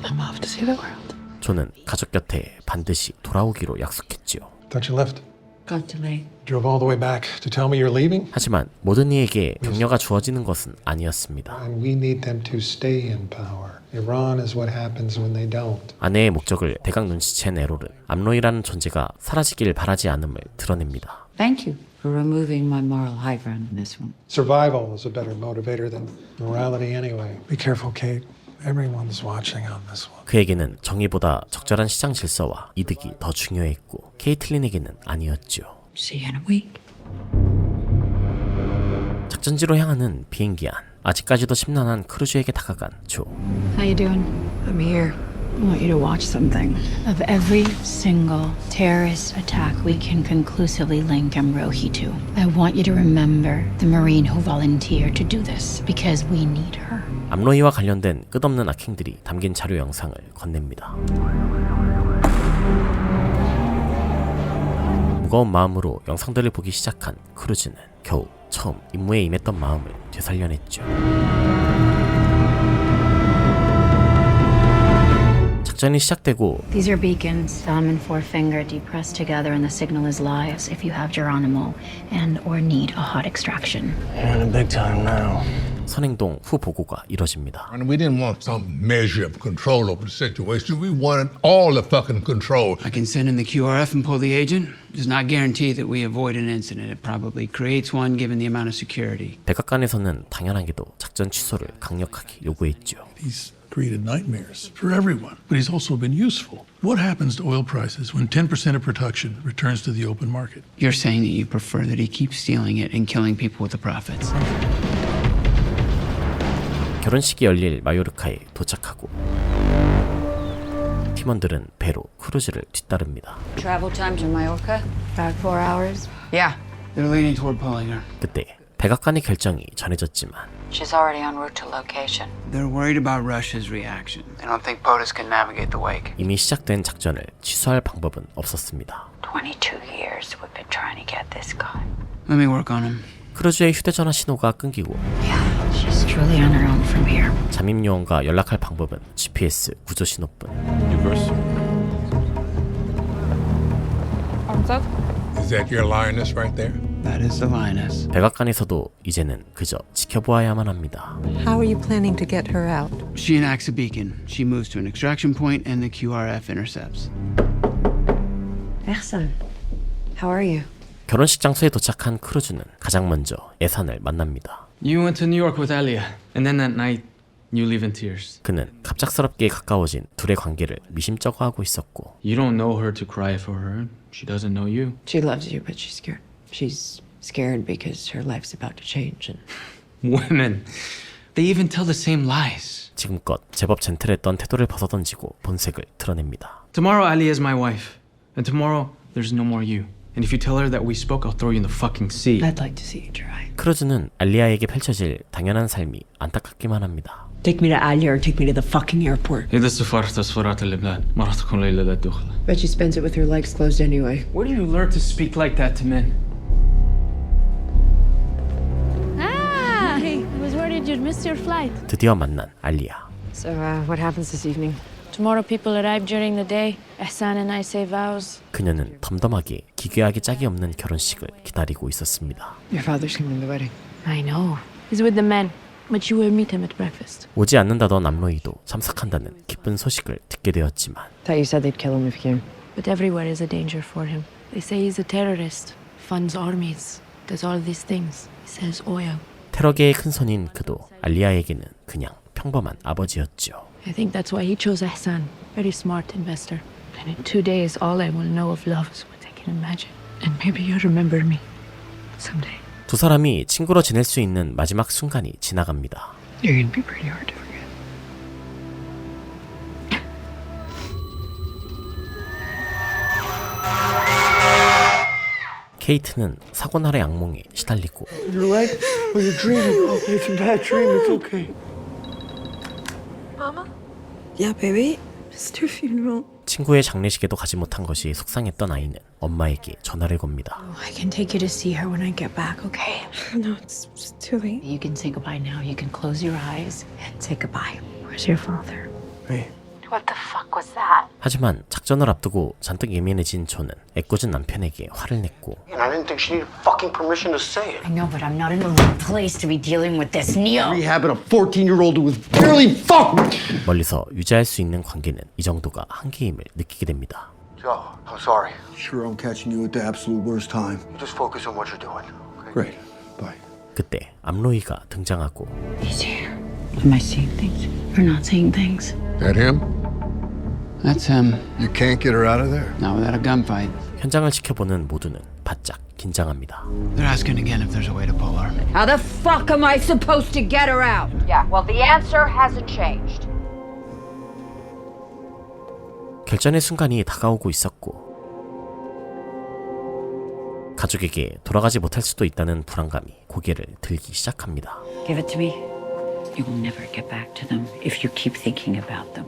I'm off to see the world. 존은 가족 곁에 반드시 돌아오기로 약속했지요. Thought you left. Got delayed. Drove all the way back to tell me you're leaving? 하지만 모든 이에게 격려가 주어지는 것은 아니었습니다. And we need them to stay in power. Iran is what happens when they don't. 아내의 목적을 대강 눈치챈 에롤은 암로이라는 존재가 사라지길 바라지 않음을 드러냅니다. Thank you for removing my moral high ground in this one. Survival is a better motivator than morality anyway. Be careful, Kate. Everyone's watching on this one. 그에게는 정의보다 적절한 시장 질서와 이득이 더 중요했고 케이틀린에게는 아니었죠. See you in a week. 작전지로 향하는 비행기 안. 아직까지도 심란한 크루즈에게 다가간 조. How you doing? I'm here. I want you to watch something. Of every single terrorist attack we can conclusively link Amrohi to, I want you to remember the Marine who volunteered to do this because we need her. 암로이와 관련된 끝없는 악행들이 담긴 자료 영상을 건넵니다. 무거운 마음으로 영상들을 보기 시작한 크루즈는 겨우 처음 임무에 임했던 마음을 되살려냈죠. 작전이 시작되고 These are beacons, thumb and forefinger depressed together and the signal is lives if you have Geronimo and or need a hot extraction. You're in the big time now. 선행동 후 보고가 이뤄집니다. And we didn't want some measure of control over the situation. We wanted all the fucking control. I can send in the QRF and pull the agent. Does not guarantee that we avoid an incident. It probably creates one given the amount of security. 백악관에서는 당연하게도 작전 취소를 강력하게 요구했죠. He's created nightmares for everyone, but he's also been useful. What happens to oil prices when 10% of production returns to the open market? You're saying that you prefer that he keeps stealing it and killing people with the profits. 결혼식이 열릴 마요르카에 도착하고 팀원들은 배로 크루즈를 뒤따릅니다. Travel time to Mallorca? About 4 hours. Yeah, they're leaning toward pulling her. 그때 백악관의 결정이 전해졌지만 She's already en route to location. They're worried about Russia's reaction. They don't think POTUS can navigate the wake. 이미 시작된 작전을 취소할 방법은 없었습니다. 22 years we've been trying to get this guy. Let me work on him. 크루즈의 휴대전화 신호가 끊기고 She's truly on her own from here. 잠입 요원과 연락할 방법은 GPS 구조 신호뿐. Arms up. Is that your lioness right there? That is the lioness. 백악관에서도 이제는 그저 지켜보아야만 합니다. How are you planning to get her out? She enacts a beacon. She moves to an extraction point and the QRF intercepts. Ehsan, how are you? 결혼식 장소에 도착한 크루즈는 가장 먼저 애산을 만납니다. You went to New York with Alia, and then that night, you leave in tears. 그는 갑작스럽게 가까워진 둘의 관계를 미심쩍어하고 있었고 You don't know her to cry for her. She doesn't know you. She loves you, but she's scared. She's scared because her life's about to change and Women, they even tell the same lies. 지금껏 제법 젠틀했던 태도를 벗어던지고 본색을 드러냅니다. Tomorrow, Alia is my wife, and tomorrow, there's no more you. And if you tell her that we spoke, I'll throw you in the fucking sea. I'd like to see you try. 크루즈는 알리아에게 펼쳐질 당연한 삶이 안타깝기만 합니다. Take me to Alia or take me to the fucking airport. إذا سافرت سفرات لبنان ما راح تكون ليلة لا دخلة. Bet she spends it with her legs closed anyway. Where do you learn to speak like that to men? I was worried you'd miss your flight. 드디어 만난 알리아. So, what happens this evening? Tomorrow people arrive during the day. Ehsan and I say vows. 그녀는 덤덤하게 기괴하게 짝이 없는 결혼식을 기다리고 있었습니다. Your father's coming to the wedding. I know. He's with the men. But you will meet him at breakfast. 오지 않는다던 암로이도 참석한다는 기쁜 소식을 듣게 되었지만 Thought you said they'd kill him if he came. But everywhere is a danger for him. They say he's a terrorist. Funds armies. Does all these things. He sells oil. 테러계의 큰손인 그도 알리아에게는 그냥 평범한 아버지였죠. I think that's why he chose Ehsan. Very smart investor. And in 2 days, all I will know of love is what I can imagine. And maybe you'll remember me someday. 두 사람이 친구로 지낼 수 있는 마지막 순간이 지나갑니다. You're gonna be pretty hard to forget. 케이트는 사고날의 악몽에 시달리고 You're right? Or you're dreaming? Oh, it's a bad dream. It's okay. Mama? Yeah, baby. It's their funeral. 친구의 장례식에도 가지 못한 것이 속상했던 아이는 엄마에게 전화를 겁니다. I can take you to see her when I get back, okay? No, it's too late. You can say goodbye now. You can close your eyes and say goodbye. Where's your father? Hey. What the fuck was that? 하지만 작전을 앞두고 잔뜩 예민해진 조는 애꿎은 남편에게 화를 냈고 And I didn't think she needed fucking permission to say it. I know, but I'm not in the place to be dealing with this. Neo! Rehabbing a 14-year-old who was barely fucked! 멀리서 유지할 수 있는 관계는 이 정도가 한계임을 느끼게 됩니다. Joe, I'm sorry. Sure, I'm catching you at the absolute worst time. You just focus on what you're doing. Okay? Great. Bye. 그때 암로이가 등장하고 He's here. Am I seeing things? You're not seeing things. That him? That's him. You can't get her out of there? Not without a gunfight. 현장을 지켜보는 모두는 바짝 긴장합니다. They're asking again if there's a way to pull her. How the fuck am I supposed to get her out? Yeah, well, the answer hasn't changed. 결전의 순간이 다가오고 있었고 가족에게 돌아가지 못할 수도 있다는 불안감이 고개를 들기 시작합니다. Give it to me. You will never get back to them if you keep thinking about them.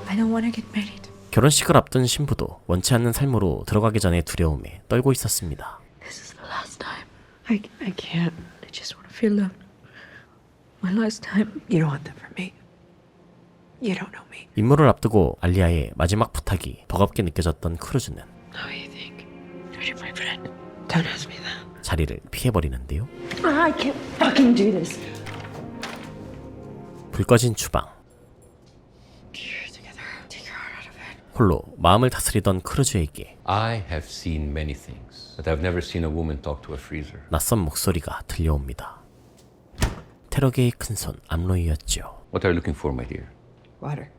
I don't want to get married. 결혼식을 앞둔 신부도 원치 않는 삶으로 들어가기 전에 두려움에 떨고 있었습니다. This is the last time. I can't. I just want to feel loved. My last time. You don't want that for me. You don't know me. 임무를 앞두고 알리아의 마지막 부탁이 버겁게 느껴졌던 크루즈는 How do you think? You're my friend. Don't ask me that. 자리를 피해버리는데요. I can't fucking do this. 불 꺼진 주방. 홀로 마음을 다스리던 크루즈에게 I have seen many things, but I've never seen a woman talk to a freezer. 낯선 목소리가 들려옵니다. 테러계의 큰손 암로이였죠. What are you looking for, my dear? Water.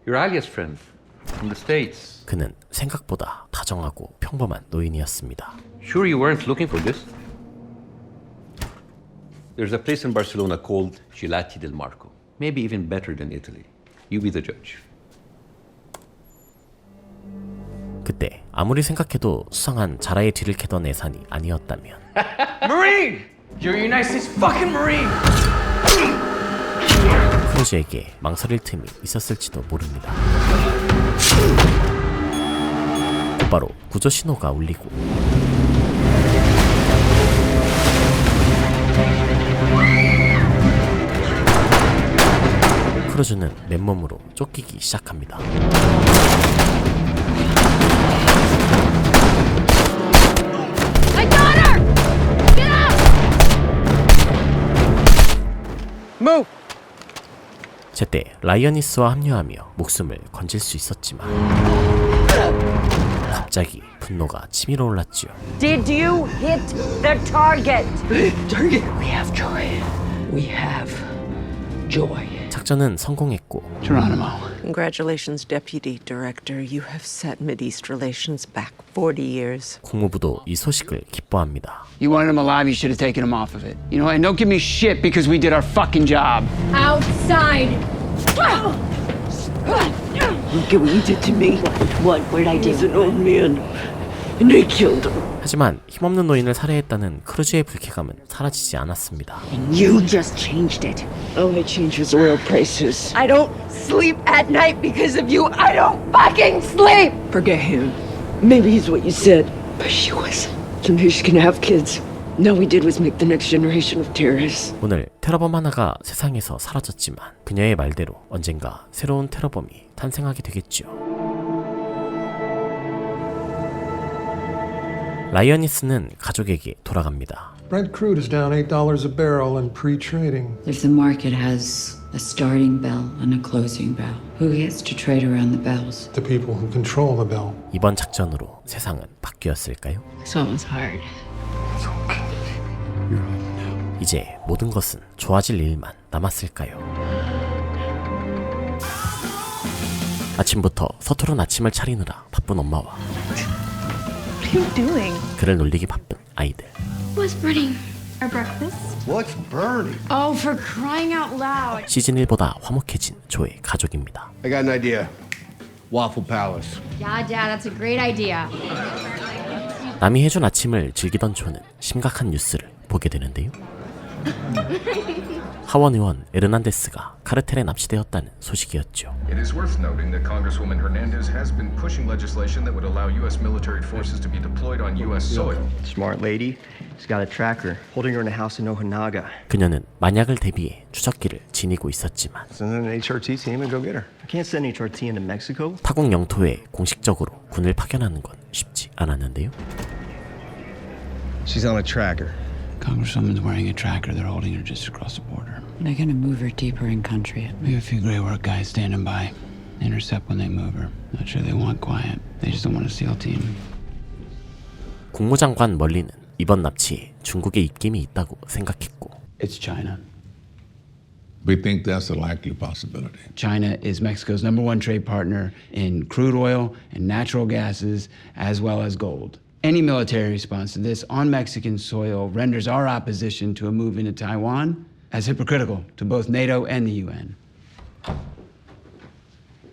You're Alia's friend from the States. 그는 생각보다 다정하고 평범한 노인이었습니다. Sure you weren't looking for this? There's a place in Barcelona called Gelati del Marco. Maybe even better than Italy. You be the judge. 그때 아무리 생각해도 수상한 자라의 뒤를 캐던 애산이 아니었다면 Marine! You're a United States fucking Marine! 크루즈에게 망설일 틈이 있었을지도 모릅니다. 곧바로 구조 신호가 울리고 크루즈는 맨몸으로 쫓기기 시작합니다. I got her! Get out! Move! 제때 라이어니스와 합류하며 목숨을 건질 수 있었지만 갑자기 분노가 치밀어 올랐지요. Did you hit the target? Target? We have joy. We have joy. 작전은 성공했고 Geronimo. Congratulations, Deputy Director. You have set Mideast relations back 40 years. 국무부도 이 소식을 기뻐합니다. You wanted him alive, you should have taken him off of it. You know, and don't give me shit because we did our fucking job. Outside! Look at what you did to me. What did I do? He's an old man. And they killed him. 하지만 힘없는 노인을 살해했다는 크루즈의 불쾌감은 사라지지 않았습니다. You just changed it. All I changed was oil prices. I don't sleep at night because of you. I don't fucking sleep! Forget him. Maybe he's what you said, but she wasn't. Someday she's gonna have kids. All we did was make the next generation of terrorists. 오늘 테러범 하나가 세상에서 사라졌지만 그녀의 말대로 언젠가 새로운 테러범이 탄생하게 되겠죠. 라이어니스는 가족에게 돌아갑니다. Brent crude is down $8 a barrel in pre-trading. If the market has a starting bell and a closing bell, who gets to trade around the bells? The people who control the bell. 이번 작전으로 세상은 바뀌었을까요? So it was hard. 이제 모든 것은 좋아질 일만 남았을까요? 아침부터 서투른 아침을 차리느라 바쁜 엄마와 What are you doing? 그를 놀리기 바쁜 아이들. What's burning? Our breakfast? What's burning? Oh, for crying out loud. 시즌 1보다 화목해진 조의 가족입니다. I got an idea. Waffle Palace. Yeah, Dad, that's a great idea. 남이 해준 아침을 즐기던 조는 심각한 뉴스를 보게 되는데요. 하원 의원 에르난데스가 카르텔에 납치되었다는 소식이었죠. It is worth noting that Congresswoman Hernandez has been pushing legislation that would allow U.S. military forces to be deployed on U.S. soil. Smart lady. She's got a tracker holding her in a house in Ojinaga. 그녀는 만약을 대비해 추적기를 지니고 있었지만 Send an HRT team and go get her. I can't send HRT into Mexico. 타국 영토에 공식적으로 군을 파견하는 건 쉽지 않았는데요. She's on a tracker. Congresswoman's wearing a tracker. They're holding her just across the border. They're gonna move her deeper in country. We have a few gray work guys standing by. Intercept when they move her. Not sure they want quiet. They just don't want a SEAL team. 국무장관 멀리는 이번 납치에 중국의 입김이 있다고 생각했고 It's China. We think that's a likely possibility. China is Mexico's #1 trade partner in crude oil and natural gases, as well as gold. Any military response to this on Mexican soil renders our opposition to a move into Taiwan as hypocritical to both NATO and the UN.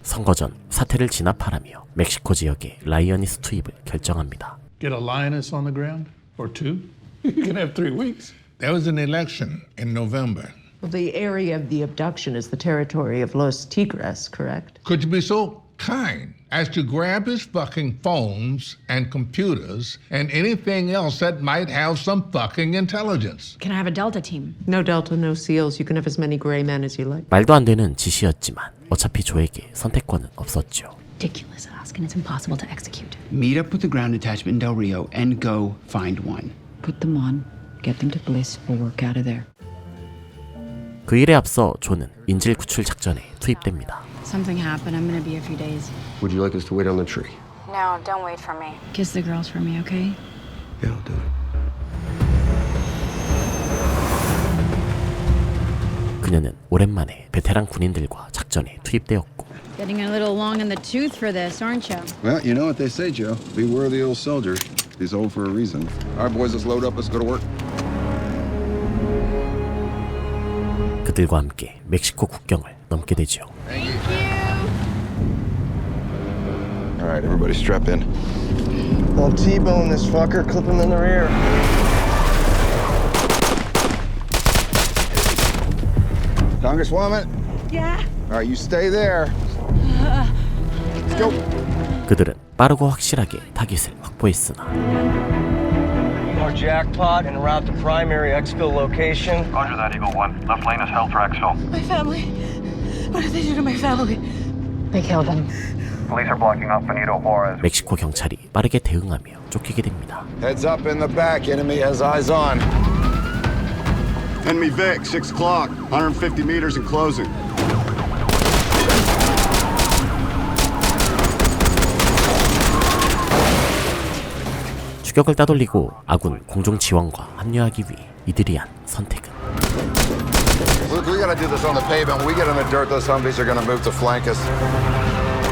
선거 전 사태를 진압하라며 멕시코 지역에 라이어니스 투입을 결정합니다. Get a lioness on the ground? Or two? You can have 3 weeks. There was an election in November. Well, the area of the abduction is the territory of Los Tigres, correct? Could you be so kind as to grab his fucking phones and computers and anything else that might have some fucking intelligence? Can I have a Delta team? No Delta, no SEALs. You can have as many gray men as you like. 말도 안 되는 지시였지만 어차피 조에게 선택권은 없었죠. Ridiculous ask, and it's impossible to execute. Meet up with the ground detachment in Del Rio and go find one. Put them on, get them to Bliss, we'll work out of there. 그 일에 앞서 조는 인질 구출 작전에 투입됩니다. Something happened. I'm gonna be a few days. Would you like us to wait on the tree? No, don't wait for me. Kiss the girls for me, okay? Yeah, I'll do it. 그녀는 오랜만에 베테랑 군인들과 작전에 투입되었고 Getting a little long in the tooth for this, aren't you? Well, you know what they say, Joe. Beware of the old soldier. He's old for a reason. All right, boys, let's load up. Let's go to work. 그들과 함께 멕시코 국경을 넘게 되죠. All right, everybody strap in. I'll T-bone this fucker, clip him in the rear. Congresswoman? Yeah? All right, you stay there. Let's go. 그들은 빠르고 확실하게 타깃을 확보했으나 Our jackpot en route to primary exfil location. Roger that, Eagle 1. Left lane is held for exfil. My family. What did they do to my family? They killed him. Police are blocking off Benito Juarez. 멕시코 경찰이 빠르게 대응하며 쫓기게 됩니다. Heads up in the back. Enemy has eyes on. Enemy Vic, 6 o'clock. 150 meters and closing. 추격을 따돌리고 아군 공중 지원과 합류하기 위해 이들이 한 선택은 Look, we gotta do this on the pavement. When we get in the dirt, those Humvees are gonna move to flank us.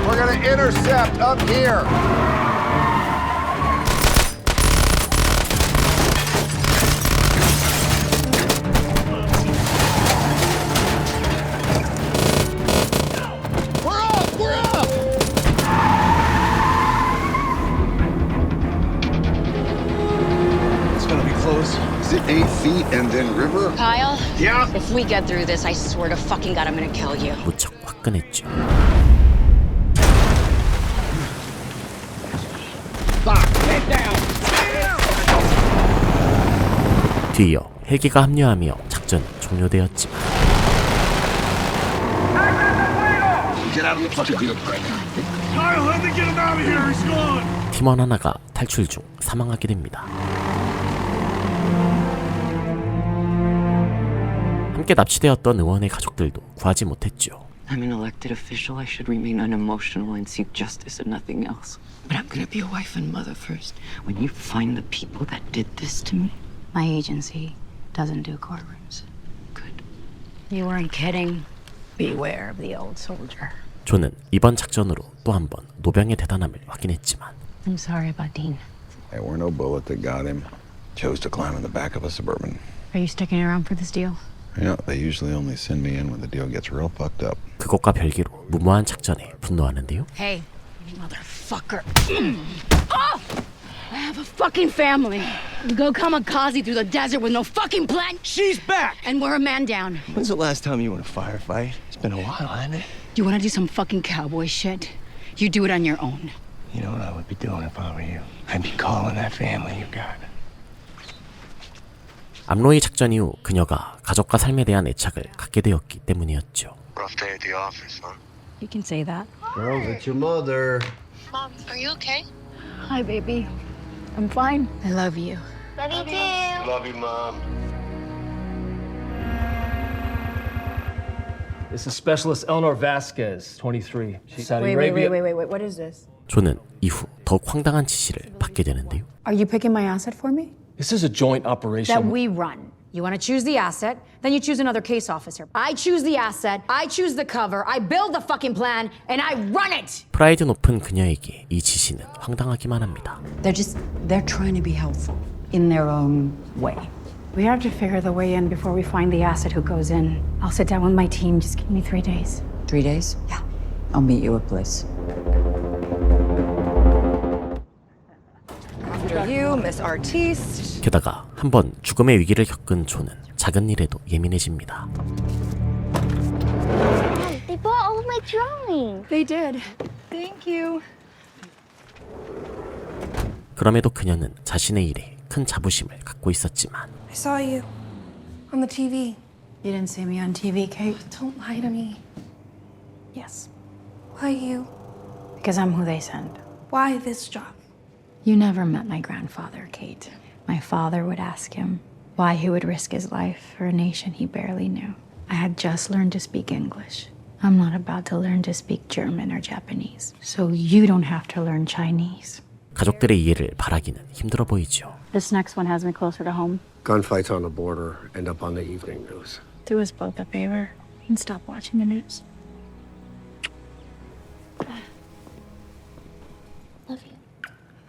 We're gonna intercept up here. Is it 8 feet and then river? Kyle? Yeah? If we get through this, I swear to fucking God, I'm gonna kill you. 무척 화끈했죠. Lock, head down. 뒤이어 헬기가 합류하며 작전은 종료되었지만 팀원 하나가 탈출 중 사망하게 됩니다. 함께 납치되었던 의원의 가족들도 구하지 못했죠. I'm an elected official. I should remain unemotional and seek justice and nothing else. But I'm gonna be a wife and mother first. When you find the people that did this to me. My agency doesn't do courtrooms. Good. You weren't kidding. Beware of the old soldier. 존은 이번 작전으로 또 한 번 노병의 대단함을 확인했지만 I'm sorry about Dean. There were no bullet that got him. Chose to climb in the back of a Suburban. Are you sticking around for this deal? Yeah, they usually only send me in when the deal gets real fucked up. 그것과 별개로 무모한 작전에 분노하는데요. Hey, motherfucker. Oh! I have a fucking family. You go kamikaze through the desert with no fucking plan. She's back! And we're a man down. When's the last time you were in a firefight? It's been a while, hasn't it? You wanna do some fucking cowboy shit? You do it on your own. You know what I would be doing if I were you? I'd be calling that family you got. 암로이 작전 이후 그녀가 가족과 삶에 대한 애착을 갖게 되었기 때문이었죠. Rough day at the office, huh? You can say that. Girls, it's your mother. Mom, are you okay? Hi, baby. I'm fine. I love you. Love you too. Love you, Mom. This is Specialist Eleanor Vasquez, 23. She's Saudi Arabia. Wait. What is this? 존은 이후 더욱 황당한 지시를 받게 되는데요. Are you picking my asset for me? This is a joint operation. That we run. You want to choose the asset, then you choose another case officer. I choose the asset, I choose the cover, I build the fucking plan, and I run it! 프라이드 높은 그녀에게 이 지시는 황당하기만 합니다. They're trying to be helpful in their own way. We have to figure the way in before we find the asset who goes in. I'll sit down with my team. Just give me 3 days. 3 days? Yeah. I'll meet you at place. After you, Miss Artiste. 게다가 한번 죽음의 위기를 겪은 존은 작은 일에도 예민해집니다. They bought all of my drawings. They did. Thank you. 그럼에도 그녀는 자신의 일에 큰 자부심을 갖고 있었지만 I saw you on the TV. You didn't see me on TV, Kate. Don't lie to me. Yes. Why you? Because I'm who they send. Why this job? You never met my grandfather, Kate. My father would ask him why he would risk his life for a nation he barely knew. I had just learned to speak English. I'm not about to learn to speak German or Japanese. So you don't have to learn Chinese. 가족들의 이해를 바라기는 힘들어 보이죠. This next one has me closer to home. Gunfights on the border end up on the evening news. Do us both a favor and stop watching the news. Love you.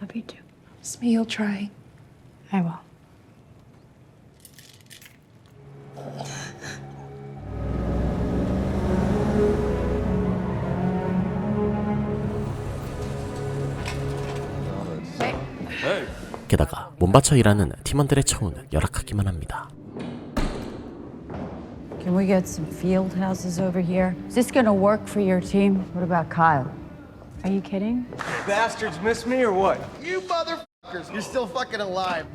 Love you too. Promise me you'll try. I will. 게다가 몸바쳐 일하는 팀원들의 처우는 열악하기만 합니다. Can we get some field houses over here? Is this gonna work for your team? What about Kyle? Are you kidding? Bastards miss me or what? You motherfuckers, you're still fucking alive.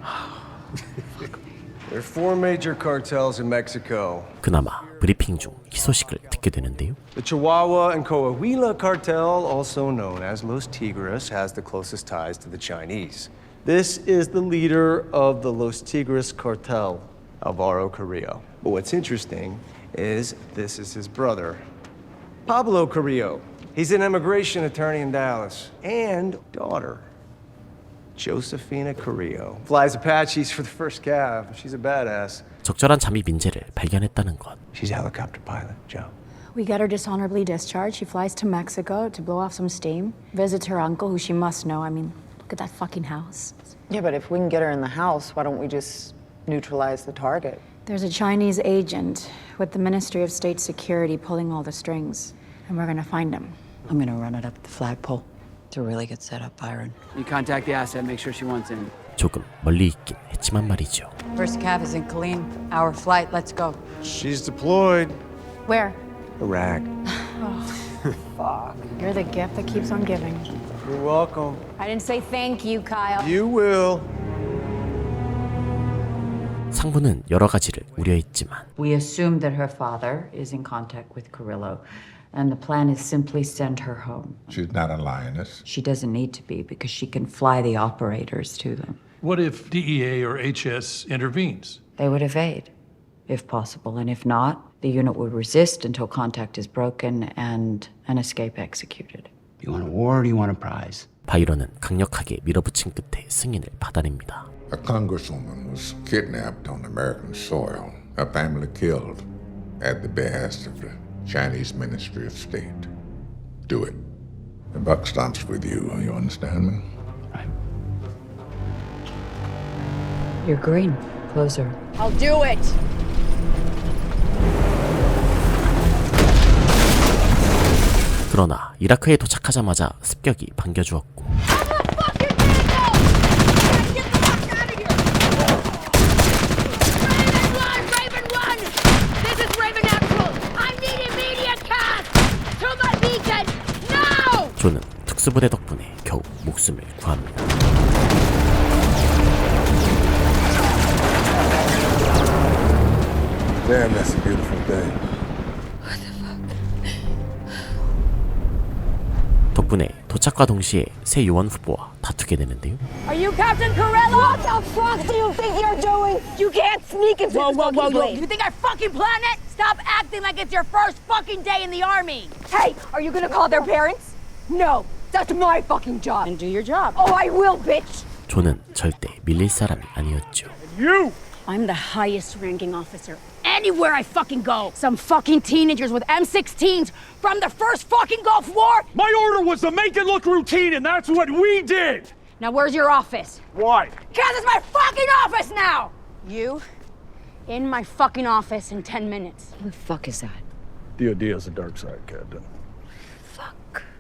There are 4 major cartels in Mexico. 그나마 브리핑 중 희소식을 듣게 되는데요. The Chihuahua and Coahuila cartel, also known as Los Tigres, has the closest ties to the Chinese. This is the leader of the Los Tigres cartel, Alvaro Carrillo. But what's interesting is this is his brother, Pablo Carrillo. He's an immigration attorney in Dallas. And daughter, Josefina Carrillo. Flies Apaches for the first Cav. She's a badass. 적절한 잠입 인재를 발견했다는 것. She's a helicopter pilot, Joe. We got her dishonorably discharged. She flies to Mexico to blow off some steam. Visits her uncle, who she must know. I mean, look at that fucking house. Yeah, but if we can get her in the house, why don't we just neutralize the target? There's a Chinese agent with the Ministry of State Security pulling all the strings, and we're gonna find him. I'm gonna run it up the flagpole to really get set up, Byron. You contact the asset, make sure she wants in. 조금 멀리 있긴 했지만 말이죠. First cab is in Killeen. Our flight, let's go. She's deployed. Where? Iraq. Oh, fuck. You're the gift that keeps on giving. You're welcome. I didn't say thank you, Kyle. You will. 상부는 여러 가지를 우려했지만 We assume that her father is in contact with Carrillo, and the plan is simply send her home. She's not a lioness. She doesn't need to be because she can fly the operators to them. What if DEA or HS intervenes? They would evade, if possible, and if not, the unit would resist until contact is broken and an escape executed. Do you want a war or do you want a prize? 바이런은 강력하게 밀어붙인 끝에 승인을 받아냅니다. A congresswoman was kidnapped on American soil, her family killed at the behest of the Chinese Ministry of State. Do it. The buck stops with you, you understand me? You're green. Closer. I'll do it. 그러나 이라크에 도착하자마자 습격이 반겨주었고 존은 특수부대 덕분에 겨우 목숨을 구합니다. Damn, that's a beautiful day. 덕분에 도착과 동시에 새 요원 후보와 다투게 되는데요. Are you Captain Carrillo? What the fuck do you think you're doing? You can't sneak into this fucking place. You think I fucking plan it? Stop acting like it's your first fucking day in the army. Hey, are you gonna call their parents? No, that's my fucking job. And do your job. Oh, I will, bitch. 존은 절대 밀릴 사람이 아니었죠. You! I'm the highest ranking officer anywhere I fucking go. Some fucking teenagers with M16s from the first fucking Gulf War. My order was to make it look routine, and that's what we did. Now where's your office? Why? Because it's my fucking office now. You in my fucking office in 10 minutes. Who the fuck is that? DOD has a dark side, Captain.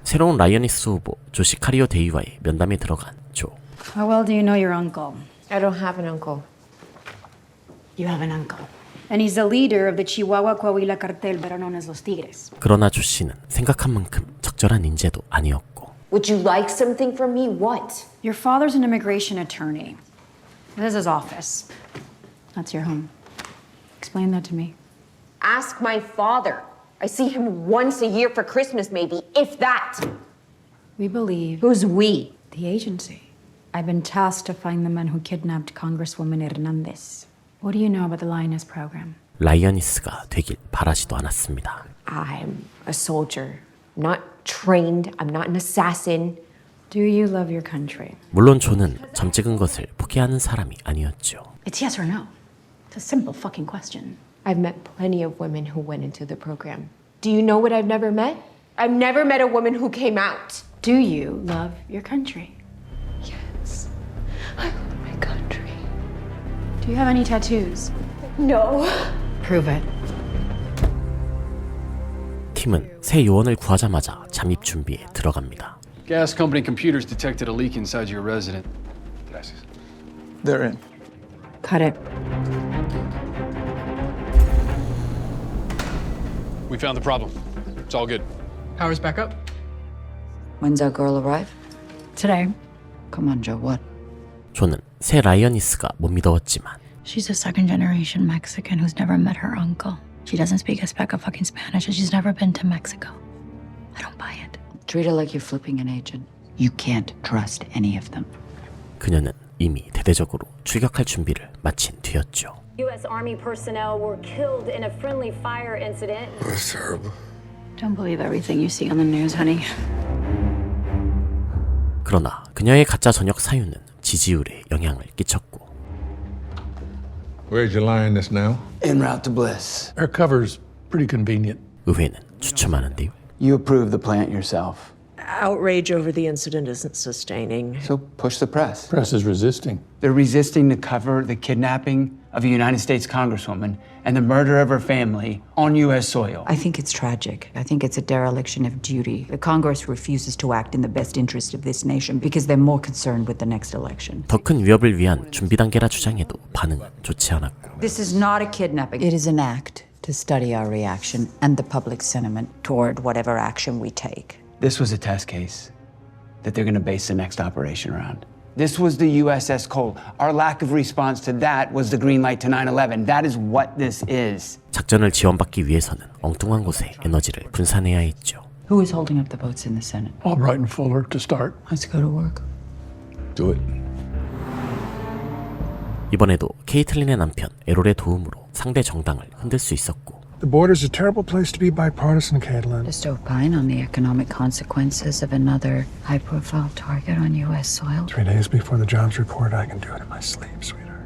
새로운 라이어니스 후보 조시 카리오 데이와의 면담에 들어간 조. How well do you know your uncle? I don't have an uncle. You have an uncle. And he's the leader of the Chihuahua Coahuila cartel, better known as Los Tigres. 그러나 조 씨는 생각한 만큼 적절한 인재도 아니었고. Would you like something from me? What? Your father's an immigration attorney. This is his office. That's your home. Explain that to me. Ask my father. I see him once a year for Christmas, maybe, if that. We believe. Who's we? The agency. I've been tasked to find the men who kidnapped Congresswoman Hernandez. What do you know about the Lioness program? 라이어니스가 되길 바라지도 않았습니다. I'm a soldier. I'm not trained. I'm not an assassin. Do you love your country? 물론 존은 점 찍은 것을 포기하는 사람이 아니었죠. It's yes or no. It's a simple fucking question. I've met plenty of women who went into the program. Do you know what I've never met? I've never met a woman who came out. Do you love your country? Yes. I love my country. Do you have any tattoos? No. Prove it. 팀은 새 요원을 구하자마자 잠입 준비에 들어갑니다. Gas company computers detected a leak inside your resident. Gracias. They're in. Cut it. We found the problem. It's all good. Power's back up. When's our girl arrive? Today. Come on, Joe, what? 존은 새 라이어니스가 못 믿어왔지만 She's a second-generation Mexican who's never met her uncle. She doesn't speak a speck of fucking Spanish, and she's never been to Mexico. I don't buy it. Treat her like you're flipping an agent. You can't trust any of them. 그녀는 이미 대대적으로 출격할 준비를 마친 뒤였죠. U.S. Army personnel were killed in a friendly fire incident. That's terrible. Don't believe everything you see on the news, honey. 그러나 그녀의 가짜 전역 사유는 지지율에 영향을 끼쳤고. Where's your lioness now? En route to Bliss. Our cover's pretty convenient. 의회는 추첨하는데요. You approved the plant yourself. Outrage over the incident isn't sustaining. So push the press. Press is resisting. They're resisting to cover the kidnapping of a United States Congresswoman and the murder of her family on U.S. soil. I think it's tragic. I think it's a dereliction of duty. The Congress refuses to act in the best interest of this nation because they're more concerned with the next election. 더 큰 위협을 위한 준비 단계라 주장해도 반응은 좋지 않았고. This is not a kidnapping. It is an act to study our reaction and the public sentiment toward whatever action we take. This was a test case that they're going to base the next operation around. This was the USS Cole. Our lack of response to that was the green light to 9/11. That is what this is. 작전을 지원받기 위해서는 엉뚱한 곳에 에너지를 분산해야 했죠. Who is holding up the votes in the Senate? Albright and Fuller to start. Let's go to work. Do it. 이번에도 케이틀린의 남편 에롤의 도움으로 상대 정당을 흔들 수 있었고 The border's a terrible place to be bipartisan, Caitlin. Just opine on the economic consequences of another high-profile target on U.S. soil. 3 days before the jobs report, I can do it in my sleep, sweetheart.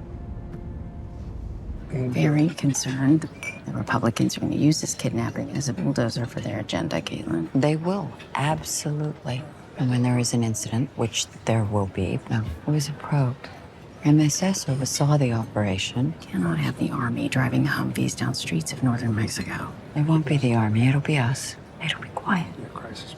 Very concerned the Republicans are going to use this kidnapping as a bulldozer for their agenda, Caitlin. They will, absolutely. And when there is an incident, which there will be, who is it probed? MSS oversaw the operation. Cannot have the army driving Humvees down streets of northern Mexico. It won't be the army, it'll be us. It'll be quiet.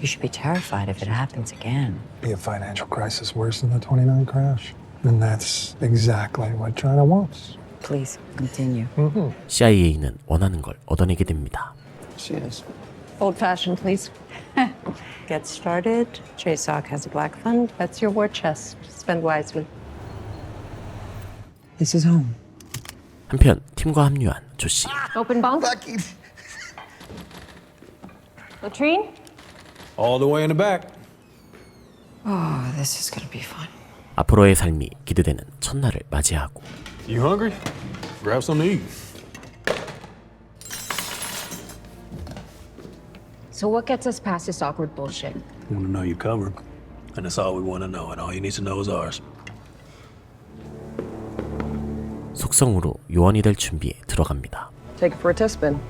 You should be terrified if it happens again. Be a financial crisis worse than the 29 crash. And that's exactly what China wants. Please, continue. CIA는 원하는 걸 얻어내게 됩니다. She is. Old-fashioned, please. Get started. JSOC has a black fund. That's your war chest. Spend wisely. This is home. 한편 팀과 합류한 조 씨. Open bunk. Latrine? All the way in the back. Oh, this is gonna be fun. 앞으로의 삶이 기대되는 첫날을 맞이하고. You hungry? Grab something to eat. So what gets us past this awkward bullshit? We want to know you're covered. And that's all we want to know. And all you need to know is ours. 속성으로 요원이 될 준비에 들어갑니다. Take it for a test spin.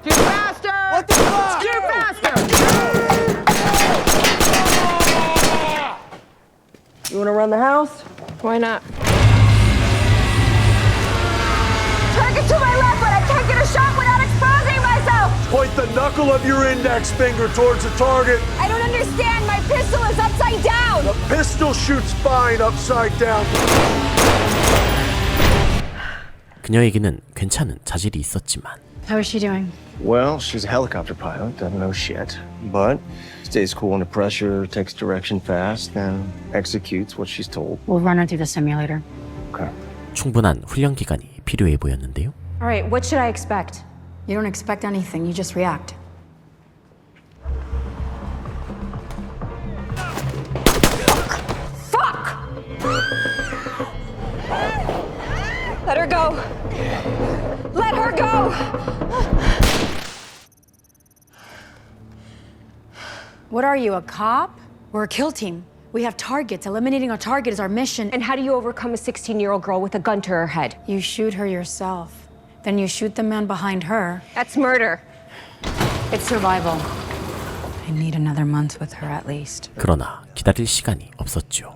Shoot faster! What the fuck? Shoot faster! You want to run the house? Why not? Target to my left, but I can't get a shot without exposing myself! Point the knuckle of your index finger towards the target. I don't understand. My pistol is upside down. The pistol shoots fine upside down. 그녀에게는 괜찮은 자질이 있었지만 How is she doing? Well, she's a helicopter pilot, doesn't know shit. But stays cool under pressure, takes direction fast, and executes what she's told. We'll run her through the simulator. Okay. 충분한 훈련 기간이 필요해 보였는데요. All right, what should I expect? You don't expect anything, you just react. Fuck! Let her go. Let her go! What are you, a cop? We're a kill team. We have targets. Eliminating a target is our mission. And how do you overcome a 16-year-old girl with a gun to her head? You shoot her yourself. Then you shoot the man behind her. That's murder. It's survival. I need another month with her at least. 그러나 기다릴 시간이 없었죠.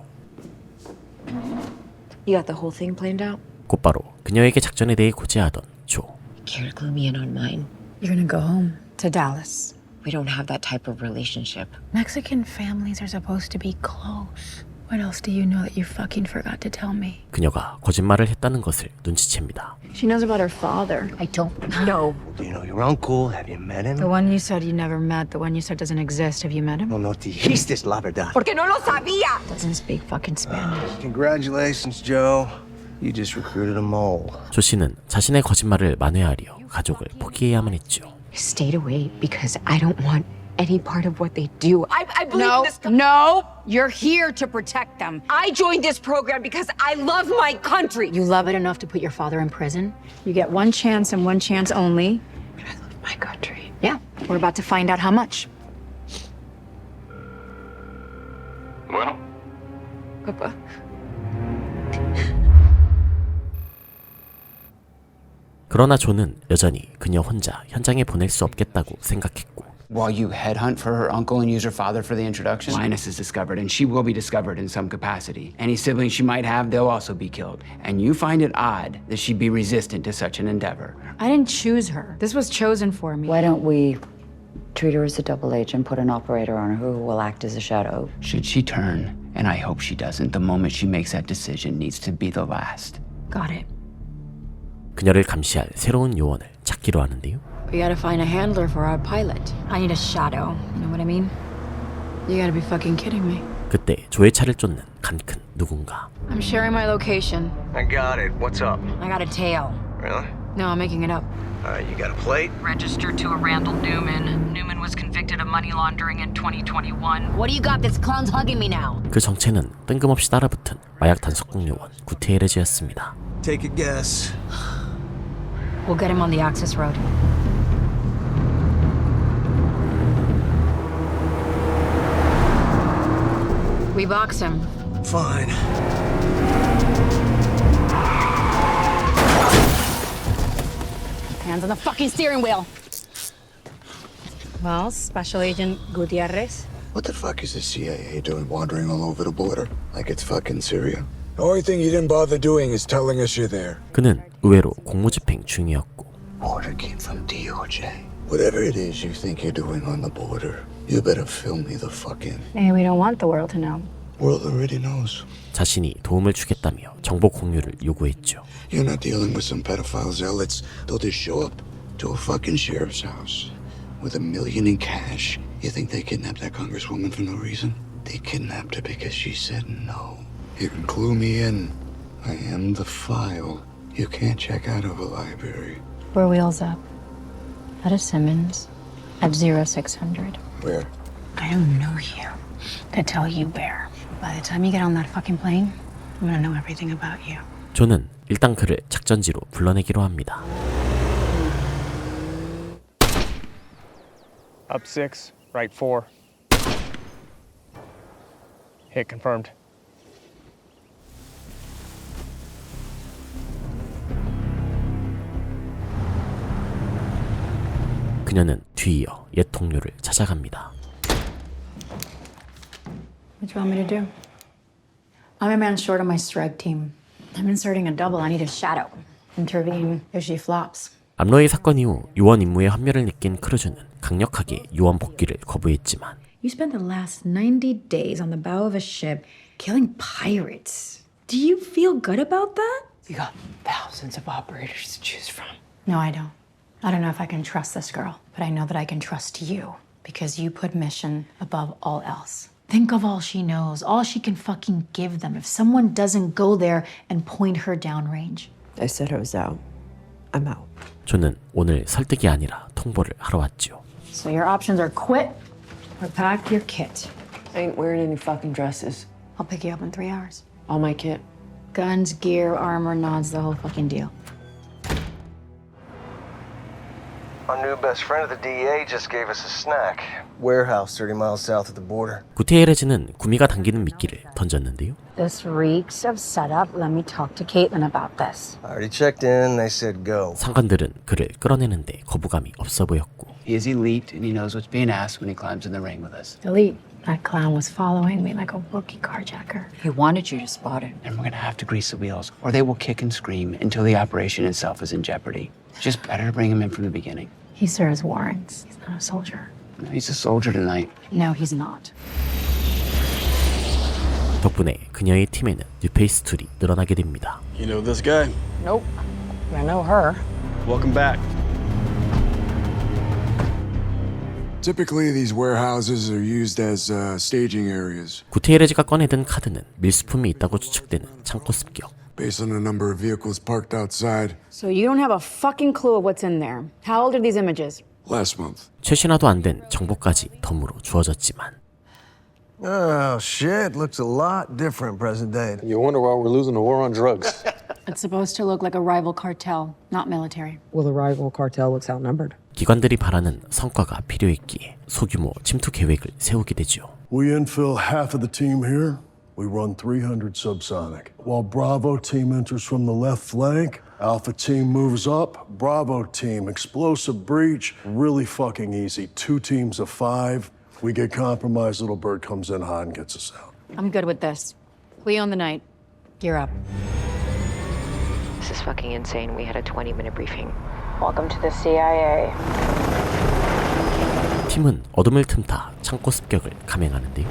You got the whole thing planned out? 곧바로 그녀에게 작전에 대해 고지하던 조. Care to clue me in on mine? You're gonna go home to Dallas. We don't have that type of relationship. Mexican families are supposed to be close. What else do you know that you fucking forgot to tell me? 그녀가 거짓말을 했다는 것을 눈치챕니다. She knows about her father. I don't know. Do you know your uncle? Have you met him? The one you said you never met, the one you said doesn't exist. Have you met him? No dijiste la verdad. Porque no lo sabía. Doesn't speak fucking Spanish. Congratulations, Joe. You just recruited a mole. 조 씨는 자신의 거짓말을 만회하려 가족을 포기해야만 했죠. Stayed away because I don't want any part of what they do. I believe No, this. no, you're here to protect them. I joined this program because I love my country. You love it enough to put your father in prison? You get one chance and one chance only. I love my country. Yeah, we're about to find out how much. Bueno. Papa. 그러나 조는 여전히 그녀 혼자 현장에 보낼 수 없겠다고 생각했고. While you headhunt for her uncle and use her father for the introduction, Linus is discovered, and she will be discovered in some capacity. Any siblings she might have, they'll also be killed. And you find it odd that she'd be resistant to such an endeavor. I didn't choose her. This was chosen for me. Why don't we treat her as a double agent, put an operator on her who will act as a shadow? Should she turn, and I hope she doesn't, the moment she makes that decision needs to be the last. Got it. 그녀를 감시할 새로운 요원을 찾기로 하는데요. We gotta find a handler for our pilot. I need a shadow. You know what I mean? You gotta be fucking kidding me. 그때 조의 차를 쫓는 간큰 누군가. I'm sharing my location. I got it. What's up? I got a tail. Really? No, I'm making it up. You got a plate? Registered to a Randall Newman. Newman was convicted of money laundering in 2021. What do you got? This clown's hugging me now. 그 정체는 뜬금없이 따라붙은 마약 단속국 요원 구티에레즈였습니다. Take a guess. We'll get him on the access road. We box him. Fine. Hands on the fucking steering wheel. Well, Special Agent Gutierrez. What the fuck is the CIA doing wandering all over the border? Like it's fucking Syria? The only thing you didn't bother doing is telling us you're there. 그는 의외로 공무집행 중이었고 Order came from DOJ. Whatever it is you think you're doing on the border, you better fill me the fuck in. Hey, we don't want the world to know. World already knows. 자신이 도움을 주겠다며 정보 공유를 요구했죠. You're not dealing with some pedophile zealots. They'll just show up to a fucking sheriff's house with $1 million in cash. You think they kidnapped that congresswoman for no reason? They kidnapped her because she said no. You can clue me in. I am the file. You can't check out of a library. We're wheels up. At a Simmons. At 0600. Where? I don't know you to tell you where. By the time you get on that fucking plane, I'm gonna know everything about you. 존은 일단 그를 작전지로 불러내기로 합니다. Up 6, right 4. Hit confirmed. 그녀는 뒤이어 옛 동료를 찾아갑니다. What do you want me to do? I'm a man short on my strike team. I'm inserting a double. I need a shadow. Intervene if she flops. 암로의 사건 이후 요원 임무에 환멸을 느낀 크루즈는 강력하게 요원 복귀를 거부했지만 You spent the last 90 days on the bow of a ship killing pirates. Do you feel good about that? We got thousands of operators to choose from. No, I don't. I don't know if I can trust this girl, but I know that I can trust you because you put mission above all else. Think of all she knows, all she can fucking give them if someone doesn't go there and point her downrange. I said I was out. I'm out. 존은 오늘 설득이 아니라 통보를 하러 왔죠. So your options are quit or pack your kit. I ain't wearing any fucking dresses. I'll pick you up in 3 hours. All my kit. Guns, gear, armor, nods, the whole fucking deal. Our new best friend of the DEA just gave us a snack. Warehouse 30 miles south of the border. 구티에레즈는 구미가 당기는 미끼를 던졌는데요. This reeks of setup. Let me talk to Caitlin about this. I already checked in. They said go. 상관들은 그를 끌어내는데 거부감이 없어 보였고 He is elite, and he knows what's being asked when he climbs in the ring with us. Elite. That clown was following me like a rookie carjacker. He wanted you to spot him. And we're gonna have to grease the wheels, or they will kick and scream until the operation itself is in jeopardy. Just better to bring him in from the beginning. He serves warrants. He's not a soldier. No, he's a soldier tonight. No, he's not. 덕분에 그녀의 팀에는 뉴페이스 둘이 늘어나게 됩니다. You know this guy? Nope. I know her. Welcome back. Typically, these warehouses are used as staging areas. 구티에레즈가 꺼내든 카드는 밀수품이 있다고 추측되는 창고 습격. Based on the number of vehicles parked outside. So you don't have a fucking clue of what's in there. How old are these images? Last month. 최신화도 안 된 정보까지 덤으로 주어졌지만 Oh, shit. Looks a lot different present day. You wonder why we're losing the war on drugs. It's supposed to look like a rival cartel, not military. Well, the rival cartel looks outnumbered. 기관들이 바라는 성과가 필요했기에 소규모 침투 계획을 세우게 되죠. We infill half of the team here. We run 300 subsonic. While Bravo team enters from the left flank, Alpha team moves up. Bravo team, explosive breach, really fucking easy. 2 teams of 5. We get compromised, Little Bird comes in hot and gets us out. I'm good with this. We own the night. Gear up. This is fucking insane. We had a 20-minute briefing. Welcome to the CIA. 팀은 어둠을 틈타 창고 습격을 감행하는데요.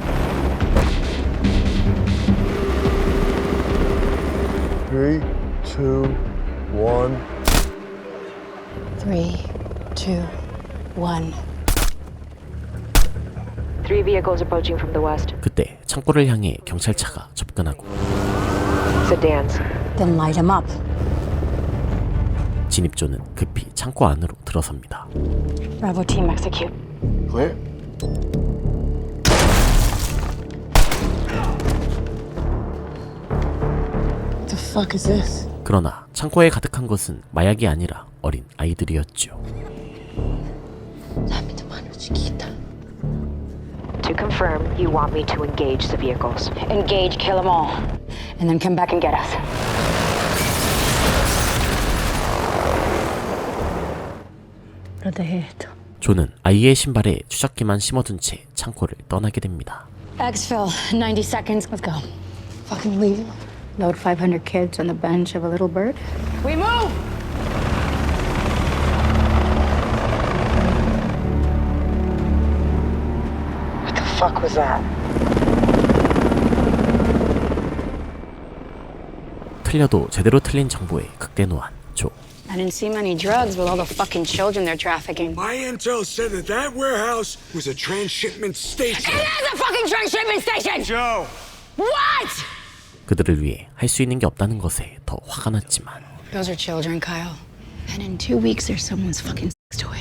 3, 2, 1. 3, 2, 1. 3 vehicles approaching from the west. 그때 창고를 향해 경찰차가 접근하고 Sedans. Then light him up. 진입조는 급히 창고 안으로 들어섭니다. Bravo team, execute. Clear? What the fuck is this? 그러나 창고에 가득한 것은 마약이 아니라 어린 아이들이었죠. To confirm, you want me to engage the vehicles. Engage, kill them all. And then come back and get us. 조는 아이의 신발에 추적기만 심어둔 채 창고를 떠나게 됩니다. Exfil, 90 seconds. Let's go. Fucking leave. Load 500 kids on the bench of a little bird. We move! What the fuck was that? 틀려도 제대로 틀린 정보에 극대노한 조. I didn't see many drugs with all the fucking children they're trafficking. My intel said that warehouse was a transshipment station. It is a fucking transshipment station! Joe! What? 그들을 위해 할 수 있는 게 없다는 것에 더 화가 났지만 Those are children, Kyle. And in 2 weeks, they're someone's fucking toy.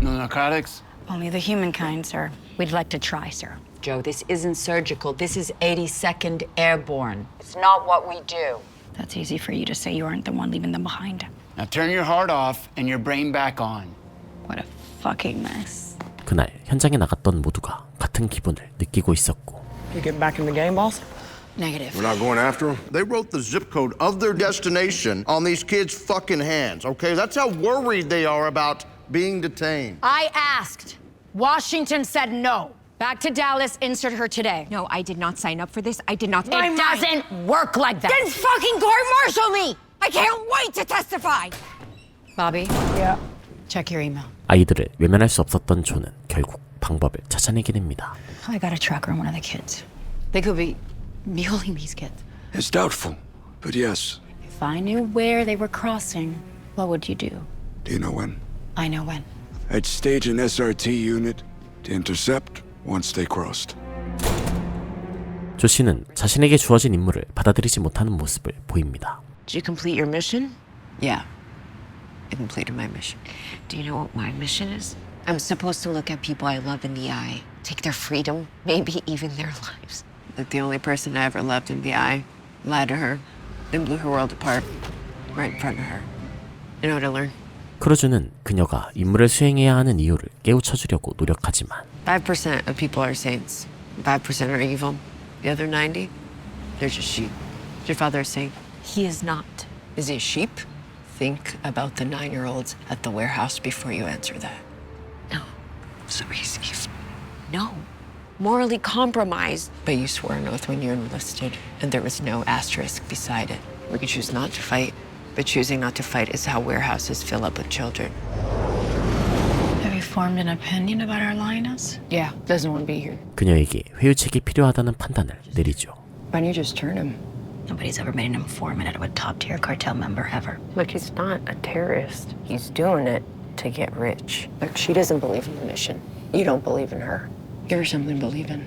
No narcotics? Only the humankind, sir. We'd like to try, sir. Joe, this isn't surgical. This is 82nd Airborne. It's not what we do. That's easy for you to say. You aren't the one leaving them behind. Now turn your heart off and your brain back on. What a fucking mess. 그날 현장에 나갔던 모두가 같은 기분을 느끼고 있었고 You get back in the game, boss? Negative. We're not going after them? They wrote the zip code of their destination on these kids' fucking hands, okay? That's how worried they are about being detained. I asked. Washington said no. Back to Dallas, insert her today. No, I did not sign up for this. I did not. It doesn't work like that. Then fucking court-martial me! I can't wait to testify! Bobby? Yeah. Check your email. 아이들을 외면할 수 없었던 조는 결국 방법을 찾아내게 됩니다. I got a tracker on one of the kids. They could be muling these kids. It's doubtful, but yes. If I knew where they were crossing, what would you do? Do you know when? I know when. I'd stage an SRT unit to intercept once they crossed. 조 씨는 자신에게 주어진 임무를 받아들이지 못하는 모습을 보입니다. Did you complete your mission? Yeah. I completed my mission. Do you know what my mission is? I'm supposed to look at people I love in the eye, take their freedom, maybe even their lives. Look the only person I ever loved in the eye, lied to her, then blew her world apart right in front of her. You know what I learned? 크루즈는 그녀가 임무를 수행해야 하는 이유를 깨우쳐주려고 노력하지만 5% of people are saints. 5% are evil. The other 90, they're just sheep. Your father is saying he is not. Is he a sheep? Think about the 9-year-olds at the warehouse before you answer that. No. So he's no. Morally compromised. But you swore an oath when you enlisted, and there was no asterisk beside it. We could choose not to fight, but choosing not to fight is how warehouses fill up with children. Have you formed an opinion about our lioness? Yeah, doesn't want to be here. 그녀에게 회유책이 필요하다는 판단을 내리죠. Why don't you just turn him? Nobody's ever made an informant out of a top-tier cartel member ever. Look, he's not a terrorist. He's doing it to get rich. Look, she doesn't believe in the mission. You don't believe in her. Give her something to believe in.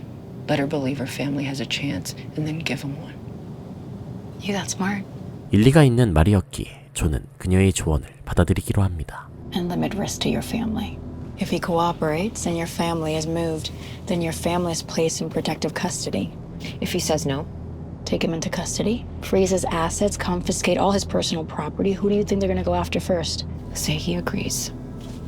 Let her believe her family has a chance, and then give them one. You that smart? 일리가 있는 말이었기에 조는 그녀의 조언을 받아들이기로 합니다. And limit risk to your family. If he cooperates and your family is moved, then your family is placed in protective custody. If he says no, take him into custody, freeze his assets, confiscate all his personal property. Who do you think they're gonna go after first? Say he agrees.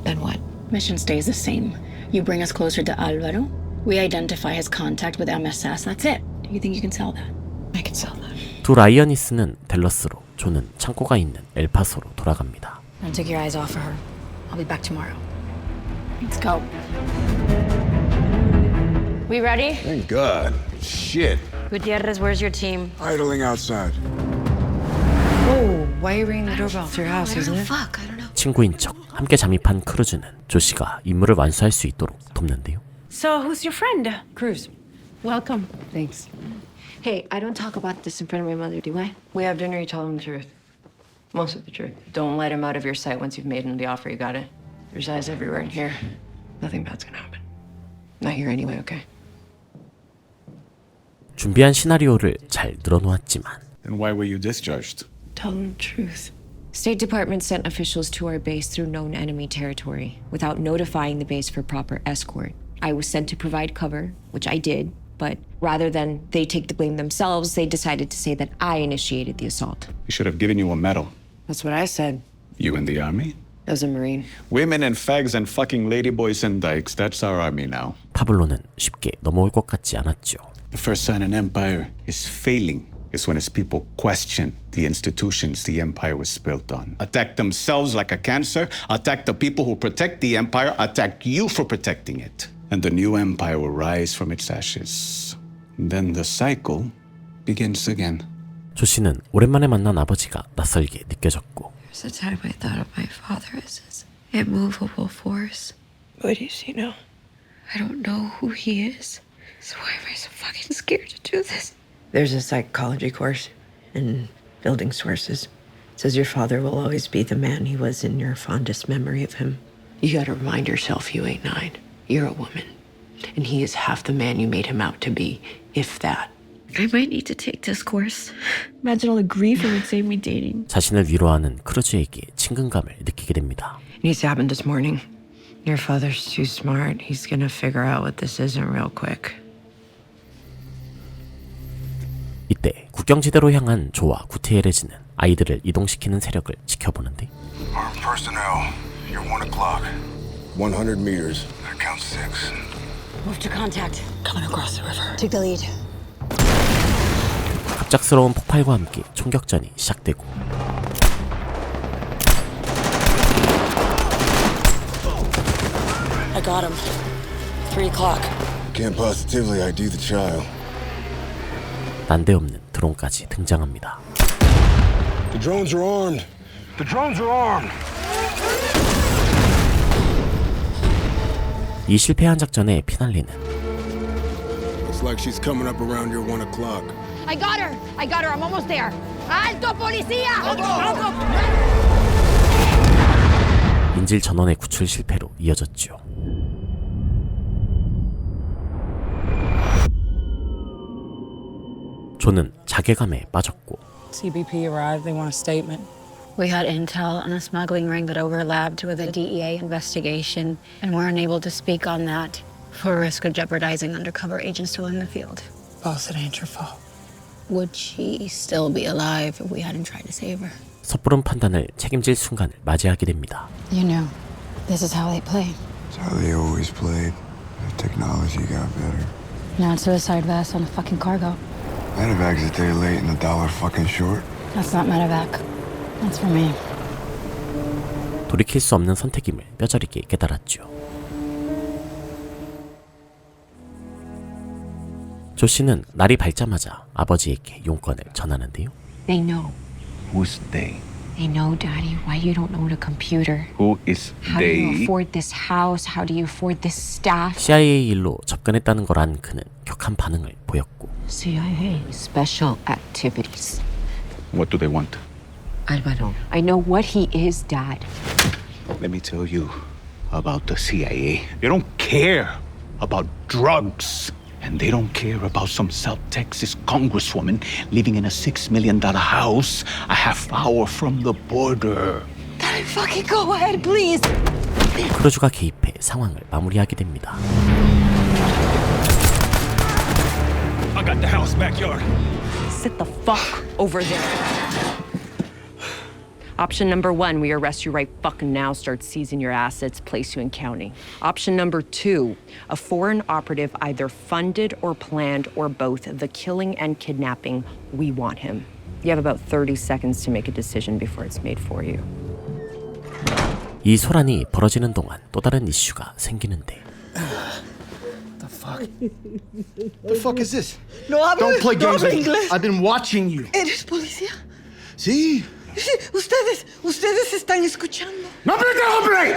Then what? Mission stays the same. You bring us closer to Alvaro. We identify his contact with MSS. That's it. Do you think you can sell that? I can sell that. 두 라이어니스는 댈러스로, 조는 창고가 있는 엘파소로 돌아갑니다. Don't take your eyes off of her. I'll be back tomorrow. Let's go. We ready? Thank God. Shit. Gutierrez, where's your team? Idling outside. Whoa, why are you ringing the doorbell? It's your house, isn't it? Fuck, I don't know. 친구인 척 함께 잠입한 크루즈는 조 씨가 임무를 완수할 수 있도록 돕는데요. So, who's your friend? Cruz. Welcome. Thanks. Hey, I don't talk about this in front of my mother, do I? We have dinner, you tell him the truth. Most of the truth. Don't let him out of your sight once you've made him the offer, you got it? There's eyes everywhere in here. Nothing bad's gonna happen. Not here anyway, okay? 준비한 시나리오를 잘 늘어놓았지만 Then why were you discharged? Tell them the truth. State Department sent officials to our base through known enemy territory without notifying the base for proper escort. I was sent to provide cover, which I did, but rather than they take the blame themselves, they decided to say that I initiated the assault. They should have given you a medal. That's what I said. You in the army? As a Marine. Women and fags and fucking ladyboys and dykes. That's our army now. 파블로는 쉽게 넘어올 것 같지 않았죠. The first sign an empire is failing is when its people question the institutions the empire was built on. Attack themselves like a cancer, attack the people who protect the empire, attack you for protecting it. And the new empire will rise from its ashes. Then the cycle begins again. 조 씨는 오랜만에 만난 아버지가 낯설게 느껴졌고 There's a time I thought of my father as this immovable force. What is he now? I don't know who he is. So why am I so fucking scared to do this? There's a psychology course in building sources. It says your father will always be the man he was in your fondest memory of him. You gotta remind yourself you ain't 9. You're a woman. And he is half the man you made him out to be, if that. I might need to take this course. Imagine all the grief it would save me dating. 자신을 위로하는 크루즈에게 친근감을 느끼게 됩니다. It needs to happen this morning. Your father's too smart. He's gonna figure out what this isn't real quick. 이때 국경지대로 향한 조와 구티에레즈는 아이들을 이동시키는 세력을 지켜보는데 Armed personnel, you're 1 o'clock. 100 meters. That counts 6. Move to contact. Coming across the river. Take the lead. 갑작스러운 폭발과 함께 총격전이 시작되고 I got him. 3 o'clock. Can't positively ID the child. 난데없는 드론까지 등장합니다. The drones are armed. The drones are armed. 이 실패한 작전에 피날리는 Looks like she's coming up around your 1 o'clock. I got her. I'm almost there. Alto, policía! Alto! 인질 전원의 구출 실패로 이어졌죠. 조는 자괴감에 빠졌고 CBP arrived. They want a statement. We had intel on a smuggling ring that overlapped with a DEA investigation, and we're unable to speak on that for risk of jeopardizing undercover agents still in the field. Boss, it ain't your fault. Would she still be alive if we hadn't tried to save her? 섣부른 판단을 책임질 순간을 맞이하게 됩니다. You know, this is how they play. It's how they always played. The technology got better. Now it's suicide vest on a fucking cargo. Medevac's a day late and $1 fucking short. That's not medevac. That's for me. 돌이킬 수 없는 선택임을 뼈저리게 깨달았죠. 조 씨는 날이 밝자마자 아버지에게 용건을 전하는데요. They know. Who's they? They know, Daddy, why you don't own a computer. Who is How do you afford this house? How do you afford this staff? CIA 일로 접근했다는 걸 안 그는 격한 반응을 보였고 CIA. Special activities. What do they want? Alvaro, I know what he is, Dad. Let me tell you about the CIA. They don't care about drugs. And they don't care about some South Texas congresswoman living in a $6 million house a half hour from the border. Daddy, fucking go ahead, please. 크루즈가 개입해 상황을 마무리하게 됩니다. I got the house backyard. Sit the fuck over there. Option number 1, we arrest you right fucking now, start seizing your assets, place you in county. Option number 2, a foreign operative either funded or planned or both the killing and kidnapping. We want him. You have about 30 seconds to make a decision before it's made for you. 이 소란이 벌어지는 동안 또 다른 이슈가 생기는데 The fuck? The fuck is this? No hablo, Don't play no games hablo with me. inglés. I've been watching you. ¿Eres policía? Sí. Ustedes están escuchando. ¡No me hombre!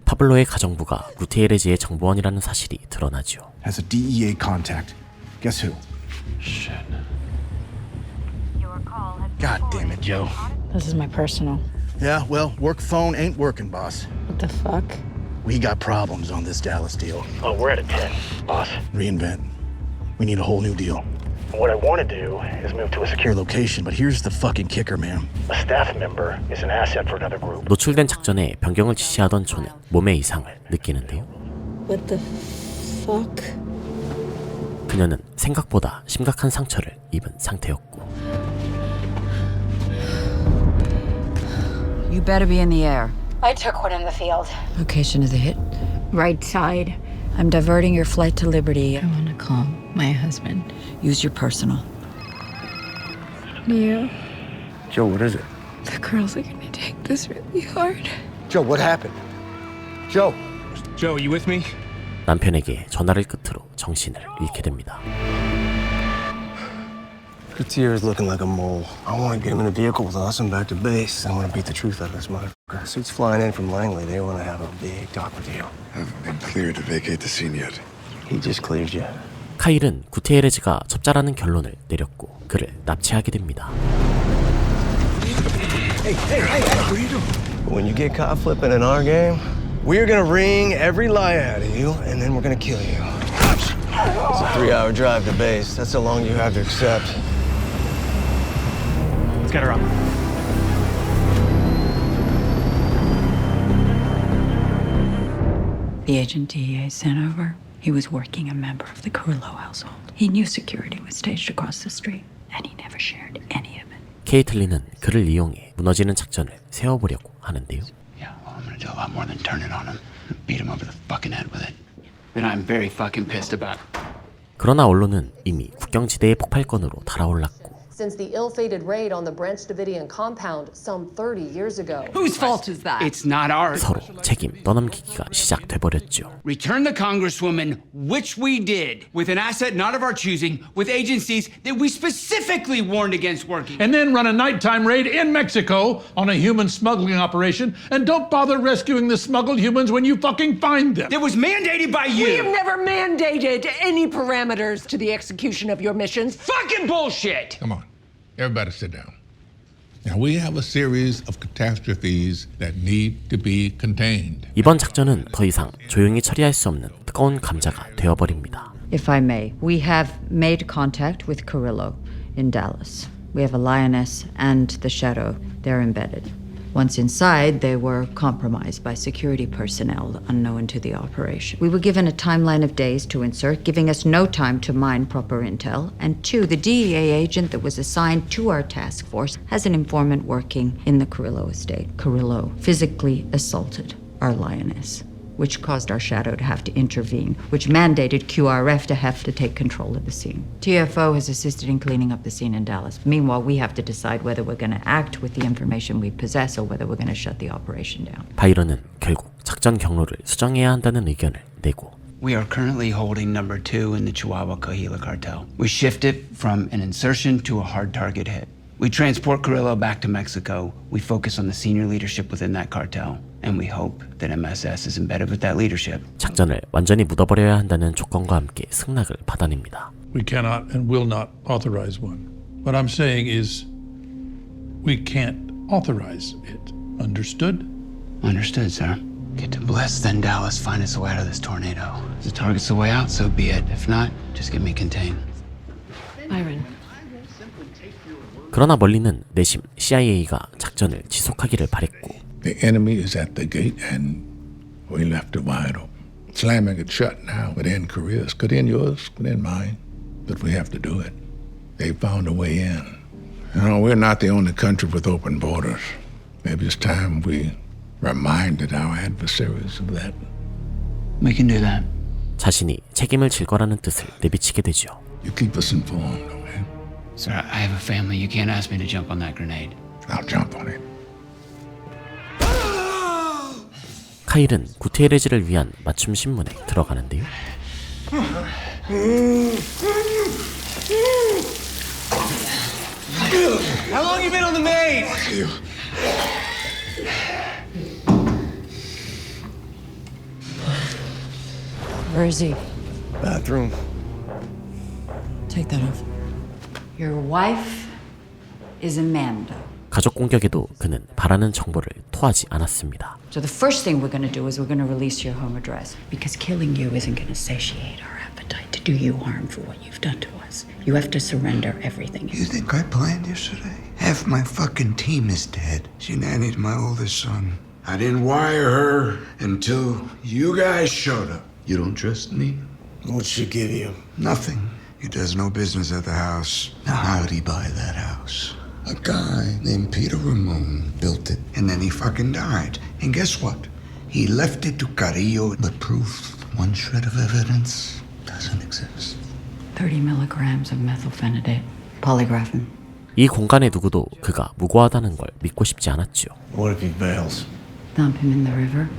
파블로의 가정부가 구티에레즈의 정보원이라는 사실이 드러나죠. Has a DEA contact. Guess who? Shit. God damn it, Joe. This is my personal. Yeah, well, work phone ain't working, boss. What the fuck? We got problems on this Dallas deal. Oh, we're at a 10, boss. Reinvent. We need a whole new deal. What I want to do is move to a secure Your location, but here's the fucking kicker, man. A staff member is an asset for another group. 노출된 작전에 변경을 지시하던 조는 몸의 이상을 느끼는데요. What the fuck? 그녀는 생각보다 심각한 상처를 입은 상태였고 You better be in the air. I took one in the field. Location of the hit. Right side. I'm diverting your flight to Liberty. I want to call my husband. Use your personal. Neil, Joe, what is it? the girls are gonna take this really hard. Joe, what happened? Joe! Joe, you with me? 남편에게 전화를 끝으로 정신을 잃게 됩니다. Gutierrez looking like a mole. I want to get him in a vehicle with us and back to base. I want to beat the truth out of this motherfucker. Suits flying in from Langley. They want to have a big talk with you. Haven't been cleared to vacate the scene yet. He just cleared you. 카일은 구티에레즈가 첩자라는 결론을 내렸고 그를 납치하게 됩니다. Hey, what are you doing? When you get caught flipping in our game, we're gonna wring every lie out of you, and then we're gonna kill you. It's a 3-hour drive to base. That's how long you have to accept. Let's get her up. The agent DEA sent over, he was working a member of the Carrillo household. He knew security was staged across the street, and he never shared any of it. 케이틀린은 그를 이용해 무너지는 작전을 세워보려고 하는데요. Yeah, well, I'm gonna do a lot more than turn it on him. Beat him over the fucking head with it. And I'm very fucking pissed about it. 그러나 언론은 이미 국경지대의 폭발건으로 달아올랐고 Since the ill-fated raid on the Branch Davidian compound some 30 years ago. Whose fault is that? It's not ours. 서로 책임 떠넘기기가 시작돼버렸죠. Return the Congresswoman, which we did, with an asset not of our choosing, with agencies that we specifically warned against working. And then run a nighttime raid in Mexico on a human smuggling operation, and don't bother rescuing the smuggled humans when you fucking find them. That was mandated by you. We have never mandated any parameters to the execution of your missions. Fucking bullshit! Come on, everybody sit down. Now, we have a series of catastrophes that need to be contained. 이번 작전은 더 이상 조용히 처리할 수 없는 뜨거운 감자가 되어버립니다. If I may, we have made contact with Carrillo in Dallas. We have a lioness and the shadow. They're embedded. Once inside, they were compromised by security personnel unknown to the operation. We were given a timeline of days to insert, giving us no time to mine proper intel. And two, the DEA agent that was assigned to our task force has an informant working in the Carrillo estate. Carrillo physically assaulted our lioness, which caused our shadow to have to intervene, which mandated QRF to have to take control of the scene. TFO has assisted in cleaning up the scene in Dallas. Meanwhile, we have to decide whether we're going to act with the information we possess or whether we're going to shut the operation down. 바이런은 결국 작전 경로를 수정해야 한다는 의견을 내고 We are currently holding number 2 in the Chihuahua Coahuila cartel. We shift it from an insertion to a hard target hit. We transport Carrillo back to Mexico. We focus on the senior leadership within that cartel. And we hope that MSS is embedded with that leadership. 작전을 완전히 묻어버려야 한다는 조건과 함께 승낙을 받아냅니다. We cannot and will not authorize one. What I'm saying is, we can't authorize it. Understood? Understood, sir. Get to Bliss, then Dallas. Find us a way out of this tornado. If the target's the way out, so be it. If not, just get me contained. Byron. 그러나 멀리는 내심 CIA가 작전을 지속하기를 바랬고 The enemy is at the gate, and we left it wide open. Slamming it shut now could end careers, could end yours, could end mine. But we have to do it. They found a way in. You know, we're not the only country with open borders. Maybe it's time we reminded our adversaries of that. We can do that. 자신이 책임을 질 거라는 뜻을 내비치게 되죠. You keep us informed, okay? Sir, I have a family. You can't ask me to jump on that grenade. I'll jump on it. 카일은 구티에레즈를 위한 맞춤 신문에 들어가는데요. How long you been on the maid? Where is he? Bathroom. Take that off. Your wife is Amanda. 가족 공격에도 그는 바라는 정보를 토하지 않았습니다. So the first thing we're going to do is we're going to release your home address. Because killing you isn't going to satiate our appetite to do you harm for what you've done to us. You have to surrender everything. You think I planned yesterday? Half my fucking team is dead. She nannied my oldest son. I didn't wire her until you guys showed up. You don't trust me? What'd she give you? Nothing. He does no business at the house. Now, how'd he buy that house? A guy named Peter Ramon built it, and then he fucking died. And guess what? He left it to Carrillo, but proof, one shred of evidence, doesn't exist. 30 milligrams of methylphenidate. Polygraph him. 이 공간의 누구도 그가 무고하다는 걸 믿고 싶지 않았죠. What if he bails? Dump him in the river.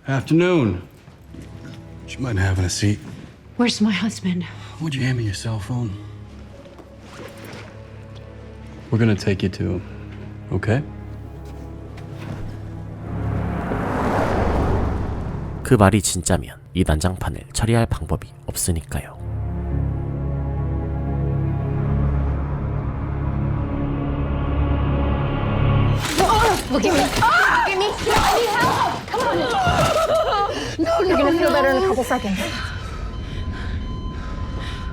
Afternoon. Would you mind having a seat? Where's my husband? Would you hand me your cell phone? We're gonna take you to him, okay? 그 말이 진짜면 이 난장판을 처리할 방법이 없으니까요. Look at me. Look at me. I need help. Come on. No, you're gonna feel better in a couple seconds.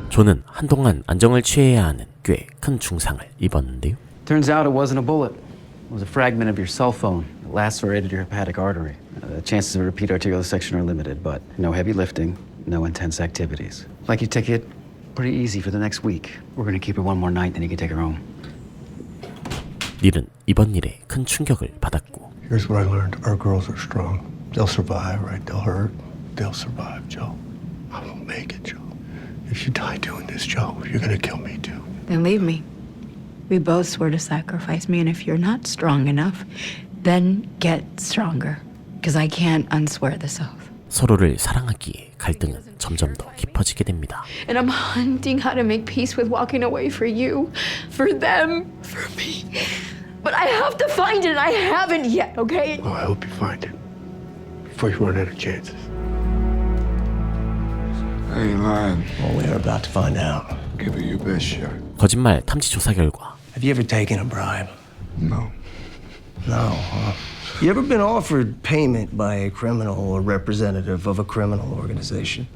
존은 한동안 안정을 취해야 하는 꽤 큰 중상을 입었는데요. Turns out it wasn't a bullet. It was a fragment of your cell phone. It lacerated your hepatic artery. The chances of repeat arterial dissection are limited, but no heavy lifting, no intense activities. Like you take it pretty easy for the next week. We're gonna keep her one more night, then you can take her home. 닐은 이번 일에 큰 충격을 받았고. Here's what I learned. Our girls are strong. They'll survive, right? They'll hurt. They'll survive, Joe. I won't make it, Joe. If you die doing this, Joe, you're gonna kill me too. Then leave me. We both swore to sacrifice me, and if you're not strong enough, then get stronger. Because I can't unswear this oath. 서로를 사랑하기에 갈등은 점점 더 깊어지게 됩니다. And I'm hunting how to make peace with walking away for you, for them, for me. But I have to find it, and I haven't yet, okay? Well, I hope you find it before you run out of chances. I ain't lying. Well, we are about to find out. Give it your best shot. 거짓말 탐지 조사 결과. Have you ever taken a bribe? No. No, huh? You ever been offered payment by a criminal or representative of a criminal organization?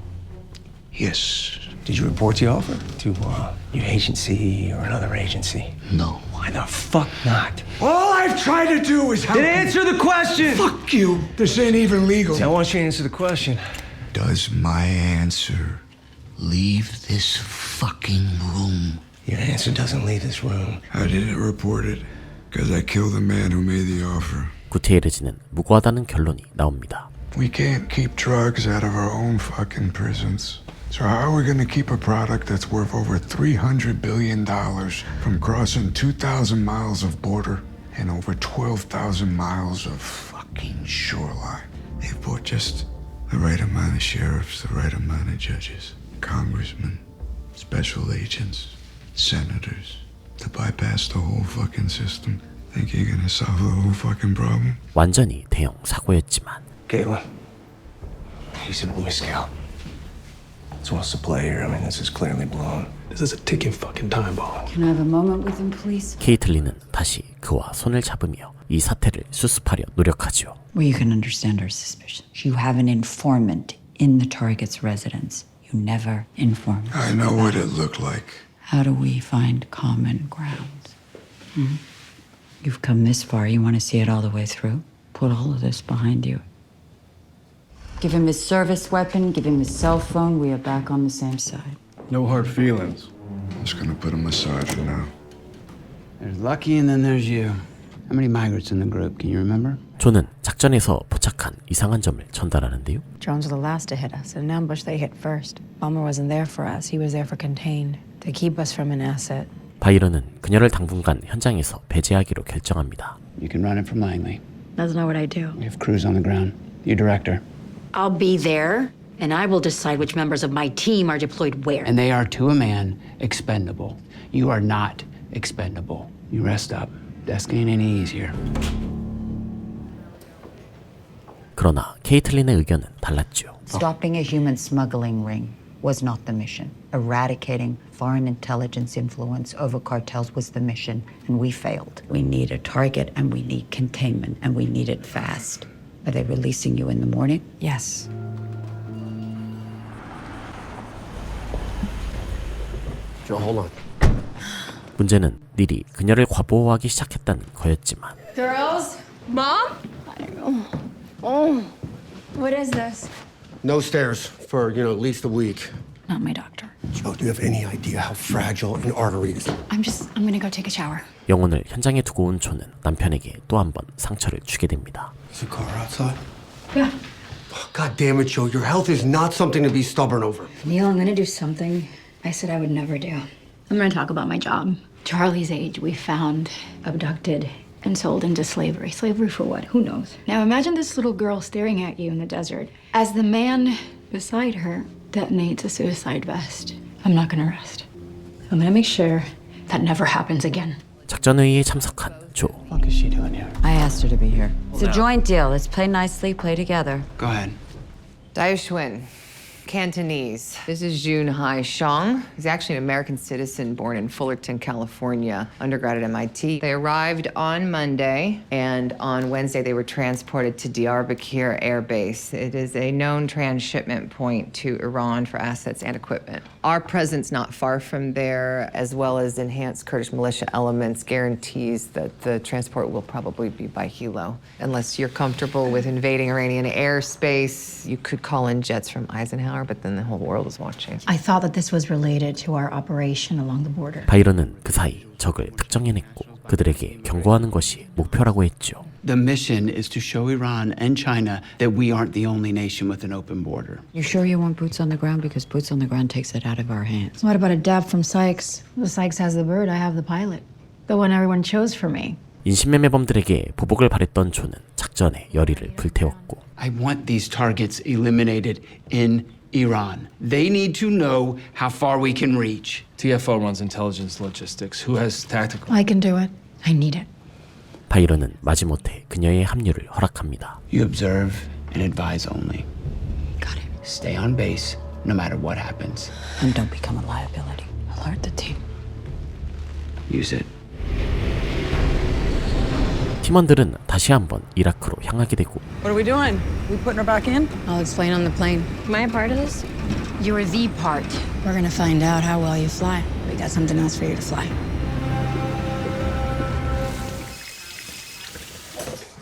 Yes. Did you report the offer to your agency or another agency? No. Why the fuck not? All I've tried to do is help. Then answer the question! Fuck you. This ain't even legal. See, I want you to answer the question. Does my answer leave this fucking room? Your answer doesn't leave this room. I didn't report it because I killed the man who made the offer. 구테이레즈는 무고하다는 결론이 나옵니다. We can't keep drugs out of our own fucking prisons. So how are we going to keep a product that's worth over $300 billion from crossing 2,000 miles of border and over 12,000 miles of fucking shoreline? They've bought just the right amount of sheriffs, the right amount of judges, congressmen, special agents, senators to bypass the whole fucking system. Think you're gonna solve the whole fucking problem? 완전히 대형 사고였지만. Caitlin, he's a Boy Scout. He wants to play here. I mean, this is clearly blown. This is a ticking fucking time bomb. Can I have a moment with him, please? 케이틀린은 다시 그와 손을 잡으며 이 사태를 수습하려 노력하죠. Well, you can understand our suspicions. You have an informant in the target's residence. You never informed us. I know what it looked like. How do we find common ground? You've come this far. You want to see it all the way through? Put all of this behind you. Give him his service weapon, give him his cell phone. We are back on the same side. No hard feelings. I'm just gonna put a massage in now. There's Lucky and then there's you. How many migrants in the group? Can you remember? 존은 작전에서 포착한 이상한 점을 전달하는데요. Drones were the last to hit us. In an ambush, they hit first. Bomber wasn't there for us. He was there for contained, to keep us from an asset. 바이런은 그녀를 당분간 현장에서 배제하기로 결정합니다. You can run it from Langley. That's not what I do. We have crews on the ground. You direct her. I'll be there, and I will decide which members of my team are deployed where. And they are, to a man, expendable. You are not expendable. You rest up. Desk ain't any easier. 그러나 케이틀린의 의견은 달랐죠. Stopping a human smuggling ring was not the mission. Eradicating foreign intelligence influence over cartels was the mission, and we failed. We need a target, and we need containment, and we need it fast. Are they releasing you in the morning? Yes. Joe, hold on. 문제는 닐이 그녀를 과보호하기 시작했다는 거였지만 Girls? Mom? Oh. What is this? No stairs for, at least a week. Not my doctor. Joe, do you have any idea how fragile an artery is? I'm gonna go take a shower. 영혼을 현장에 두고 온 조는 남편에게 또 한 번 상처를 주게 됩니다. Is the car outside? Yeah. God damn it, Joe. Your health is not something to be stubborn over. Neil, I'm gonna do something I said I would never do. I'm gonna talk about my job. Charlie's age, we found abducted and sold into slavery. Slavery for what? Who knows? Now imagine this little girl staring at you in the desert as the man beside her detonates a suicide vest. I'm not gonna rest. I'm gonna make sure that never happens again. 작전회의에 참석한 조. What is she doing here? I asked her to be here. It's a joint deal. Let's play nicely, play together. Go ahead. Daoxuan, Cantonese. This is Jun Hai Shang. He's actually an American citizen born in Fullerton, California, undergrad at MIT. They arrived on Monday, and on Wednesday they were transported to Diyarbakir Air Base. It is a known transshipment point to Iran for assets and equipment. Our presence not far from there, as well as enhanced Kurdish militia elements, guarantees that the transport will probably be by helo. Unless you're comfortable with invading Iranian airspace, you could call in jets from Eisenhower, but then the whole world is watching. I thought that this was related to our operation along the border. 바이런은 그 사이 적을 특정해냈고 그들에게 경고하는 것이 목표라고 했죠. The mission is to show Iran and China that we aren't the only nation with an open border. You sure you want boots on the ground? Because boots on the ground takes it out of our hands. What about a dab from Sykes? Well, Sykes has the bird, I have the pilot. The one everyone chose for me. 인신매매범들에게 보복을 바랬던 조는 작전에 열의를 불태웠고 I want these targets eliminated in Iran. They need to know how far we can reach. TFO runs intelligence logistics. Who has tactical? I can do it. I need it. 바이런은 마지못해 그녀의 합류를 허락합니다. You observe and advise only. Got it. Stay on base no matter what happens. And don't become a liability. Alert the team. Use it. 팀원들은 다시 한번 이라크로 향하게 되고 What are we doing? We putting her back in? I'll explain on the plane. Am I a part of this? You're the part. We're gonna find out how well you fly. We got something else for you to fly.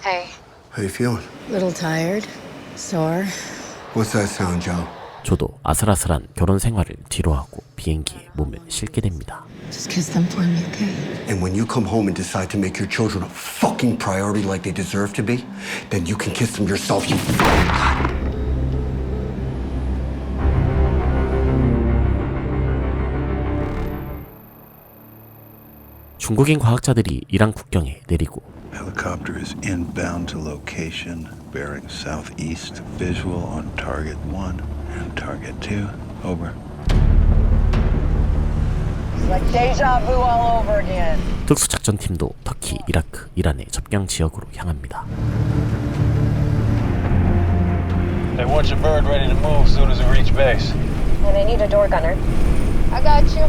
Hey. How you feeling? Little tired, sore. What's that sound, Joe? 조도 아슬아슬한 결혼 생활을 뒤로하고 비행기에 몸을 싣게 됩니다. Just kiss them for me, okay? And when you come home and decide to make your children a fucking priority like they deserve to be, then you can kiss them yourself, you fucking god. 중국인 과학자들이 이란 국경에 내리고 Helicopter is inbound to location, bearing southeast, visual on target 1 and target 2. Over. It's like deja vu all over again. 특수작전팀도 터키, 이라크, 이란의 접경 지역으로 향합니다. They want your bird ready to move as soon as it reach base. And they need a door gunner. I got you.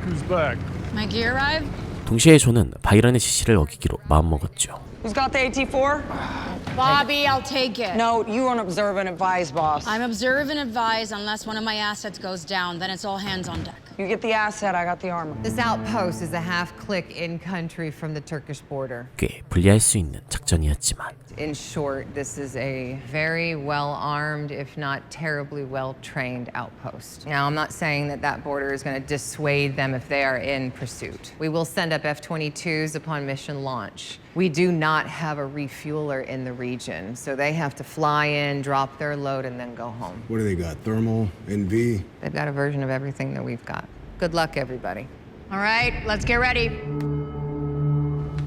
Who's back? My gear arrived? 동시에 조는 바이런의 지시를 어기기로 마음먹었죠. Who's got the AT-4? Bobby, I'll take it. No, you won't observe and advise, boss. I'm observe and advise unless one of my assets goes down. Then it's all hands on deck. You get the asset, I got the armor. This outpost is a half-click in-country from the Turkish border. 꽤 불리할 수 있는 작전이었지만 In short, this is a very well-armed, if not terribly well-trained outpost. Now, I'm not saying that that border is going to dissuade them if they are in pursuit. We will send up F-22s upon mission launch. We do not have a refueler in the region, so they have to fly in, drop their load, and then go home. What do they got? Thermal, NV? They've got a version of everything that we've got. Good luck, everybody. All right, let's get ready.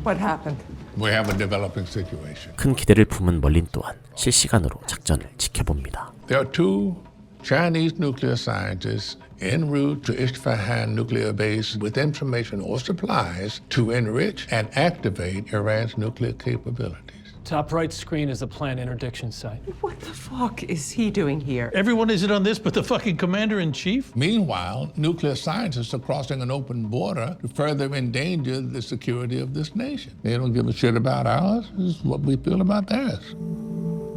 What happened? We have a developing situation. 큰 기대를 품은 멀린 또한 실시간으로 작전을 지켜봅니다. There are two Chinese nuclear scientists en route to Isfahan nuclear base with information or supplies to enrich and activate Iran's nuclear capabilities. Top right screen is the plant interdiction site. What the fuck is he doing here? Everyone isn't on this but the fucking commander-in-chief? Meanwhile, nuclear scientists are crossing an open border to further endanger the security of this nation. They don't give a shit about ours. This is what we feel about theirs.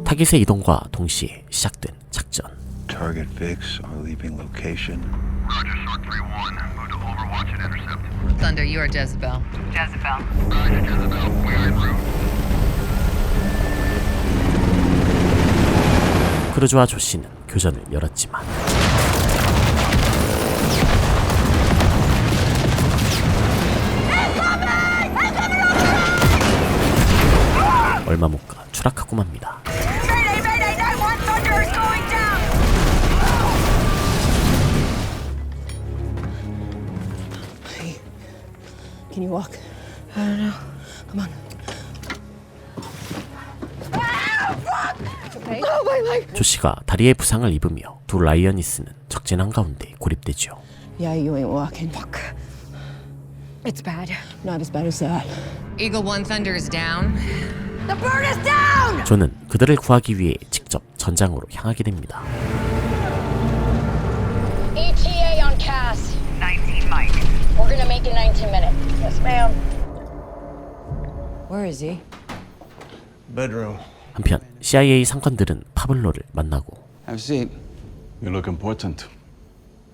타깃의 이동과 동시에 시작된 작전. Target VIX are leaving location. Roger, Shark 3-1. Move to Overwatch and intercept. Thunder, you are Jezebel. Jezebel. Roger, Jezebel. We are en route. 크루즈와 조씨는 교전을 열었지만 얼마 못 가 추락하고 맙니다. Mayday, Mayday, 9-1, Thunder is going down! Hey, can you walk? I don't know. Come on. Oh, my leg! 조씨가 다리에 부상을 입으며 두 라이어니스는 적진 한가운데 고립되죠. Yeah, you ain't walking. Fuck. It's bad. Not as bad as that. Eagle 1 Thunder is down. The bird is down! 존은 그들을 구하기 위해 직접 전장으로 향하게 됩니다. ETA on Cass. 19 Mike. We're gonna make it 19 minutes. Yes, ma'am. Where is he? Bedroom. 한편 CIA 상관들은 파블로를 만나고 Have a seat. You look important.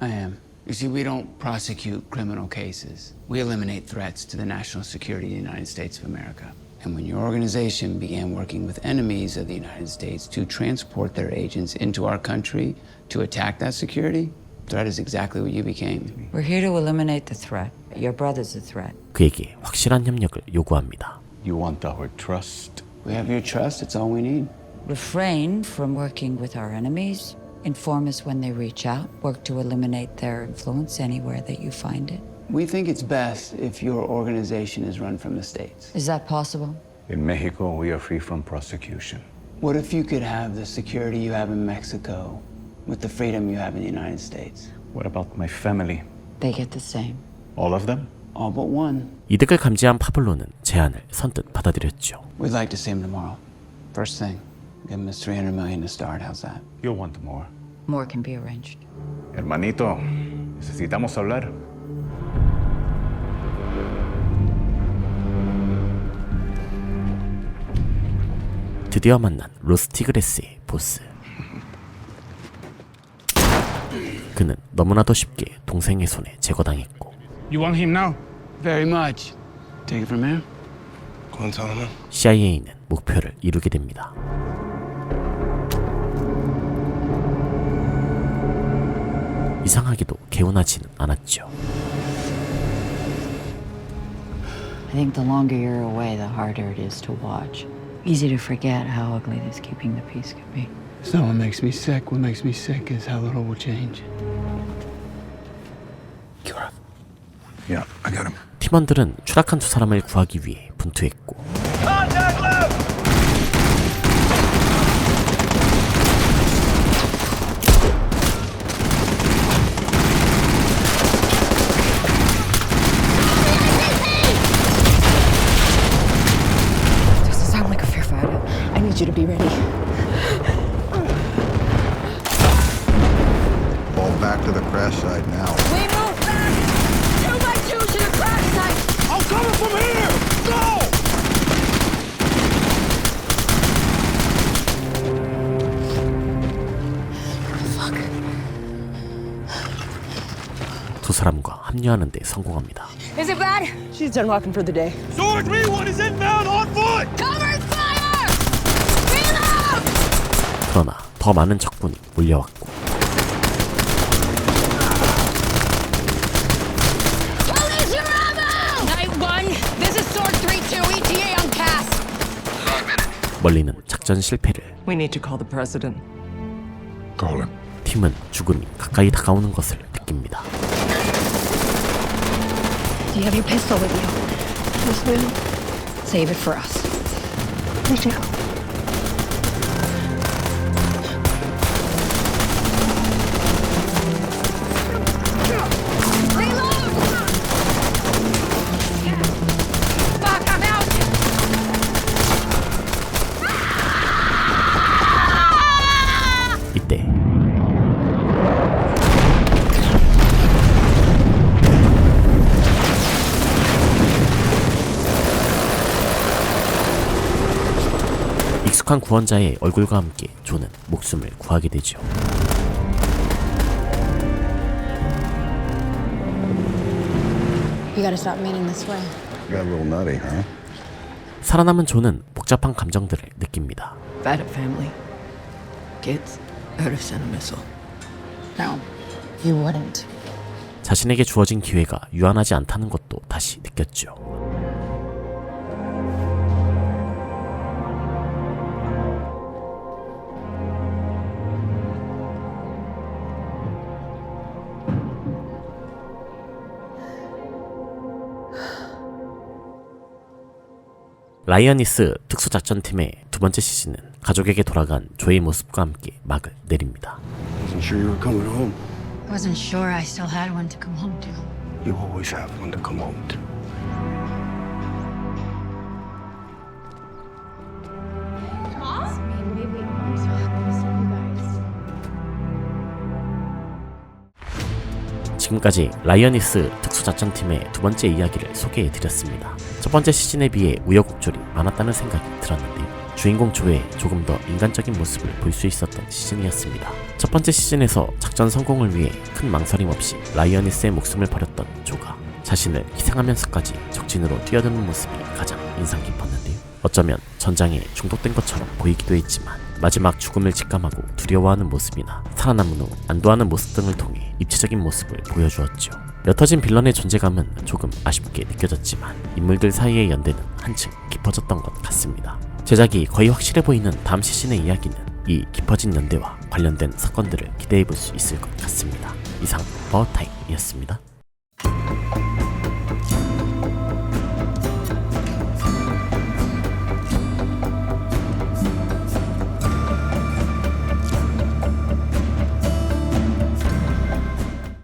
I am. You see, we don't prosecute criminal cases. We eliminate threats to the national security of the United States of America. And when your organization began working with enemies of the United States to transport their agents into our country to attack that security, threat is exactly what you became. We're here to eliminate the threat. Your brother's a threat. 그에게 확실한 협력을 요구합니다. You want our trust? We have your trust, it's all we need. Refrain from working with our enemies. Inform us when they reach out. Work to eliminate their influence anywhere that you find it. We think it's best if your organization is run from the States. Is that possible? In Mexico, we are free from prosecution. What if you could have the security you have in Mexico with the freedom you have in the United States? What about my family? They get the same. All of them? All but one. 이득을 감지한 파블로는 제안을 선뜻 받아들였죠. We'd like to see him tomorrow. First thing, give him his $300 million to start. How's that? You'll want more. More can be arranged. Hermanito, necesitamos hablar. 드디어 만난 로스티그레스의 보스. 그는 너무나도 쉽게 동생의 손에 제거당했고 You want him now? Very much. Take it from him. Go and tell him. CIA는 목표를 이루게 됩니다. 이상하게도 개운하지는 않았죠. I think the longer you're away, the harder it is to watch. Easy to forget how ugly this keeping the peace can be. It's not what makes me sick. What makes me sick is how little will change. Yeah, I got him. 팀원들은 추락한 두 사람을 구하기 위해 분투했고 Contact left! Doesn't sound like a fair fight. I need you to be ready. Fall back to the crash site now. We move back! 2x2 to the crash site! I'm coming from here! Go! 두 사람과 합류하는 데 성공합니다. Is it bad? She's done walking for the day. Sword 3-1 is inbound on foot! Cover fire! Reload! 그러나 더 많은 적군이 몰려왔고 Police your ammo! Night 1, this is Sword 3-2, ETA on Cass. 멀리는 작전 실패를 We need to call the president. Call him. 팀은 죽음이 가까이 다가오는 것을 느낍니다. Do you have your pistol with you? Yes, ma'am. Save it for us. We do. 부족한 구원자의 얼굴과 함께 조는 목숨을 구하게 되죠. You gotta stop meeting this way. Got a little nutty, huh? 살아남은 조는 복잡한 감정들을 느낍니다. If I had a family, kids, I would have sent a missile. No, you wouldn't. 자신에게 주어진 기회가 유한하지 않다는 것도 다시 느꼈죠. 라이어니스 특수작전팀의 두 번째 시즌은 가족에게 돌아간 조의 모습과 함께 막을 내립니다. Wasn't sure you were coming home. I wasn't sure I still had one to come home to. You always have one to come home to. 지금까지 라이어니스 특수작전팀의 두 번째 이야기를 소개해드렸습니다. 첫 번째 시즌에 비해 우여곡절이 많았다는 생각이 들었는데요. 주인공 조의 조금 더 인간적인 모습을 볼 수 있었던 시즌이었습니다. 첫 번째 시즌에서 작전 성공을 위해 큰 망설임 없이 라이어니스의 목숨을 버렸던 조가 자신을 희생하면서까지 적진으로 뛰어드는 모습이 가장 인상 깊었는데요. 어쩌면 전장에 중독된 것처럼 보이기도 했지만 마지막 죽음을 직감하고 두려워하는 모습이나 살아남은 후 안도하는 모습 등을 통해 입체적인 모습을 보여주었죠. 옅어진 빌런의 존재감은 조금 아쉽게 느껴졌지만 인물들 사이의 연대는 한층 깊어졌던 것 같습니다. 제작이 거의 확실해 보이는 다음 시즌의 이야기는 이 깊어진 연대와 관련된 사건들을 기대해볼 수 있을 것 같습니다. 이상 버타임이었습니다.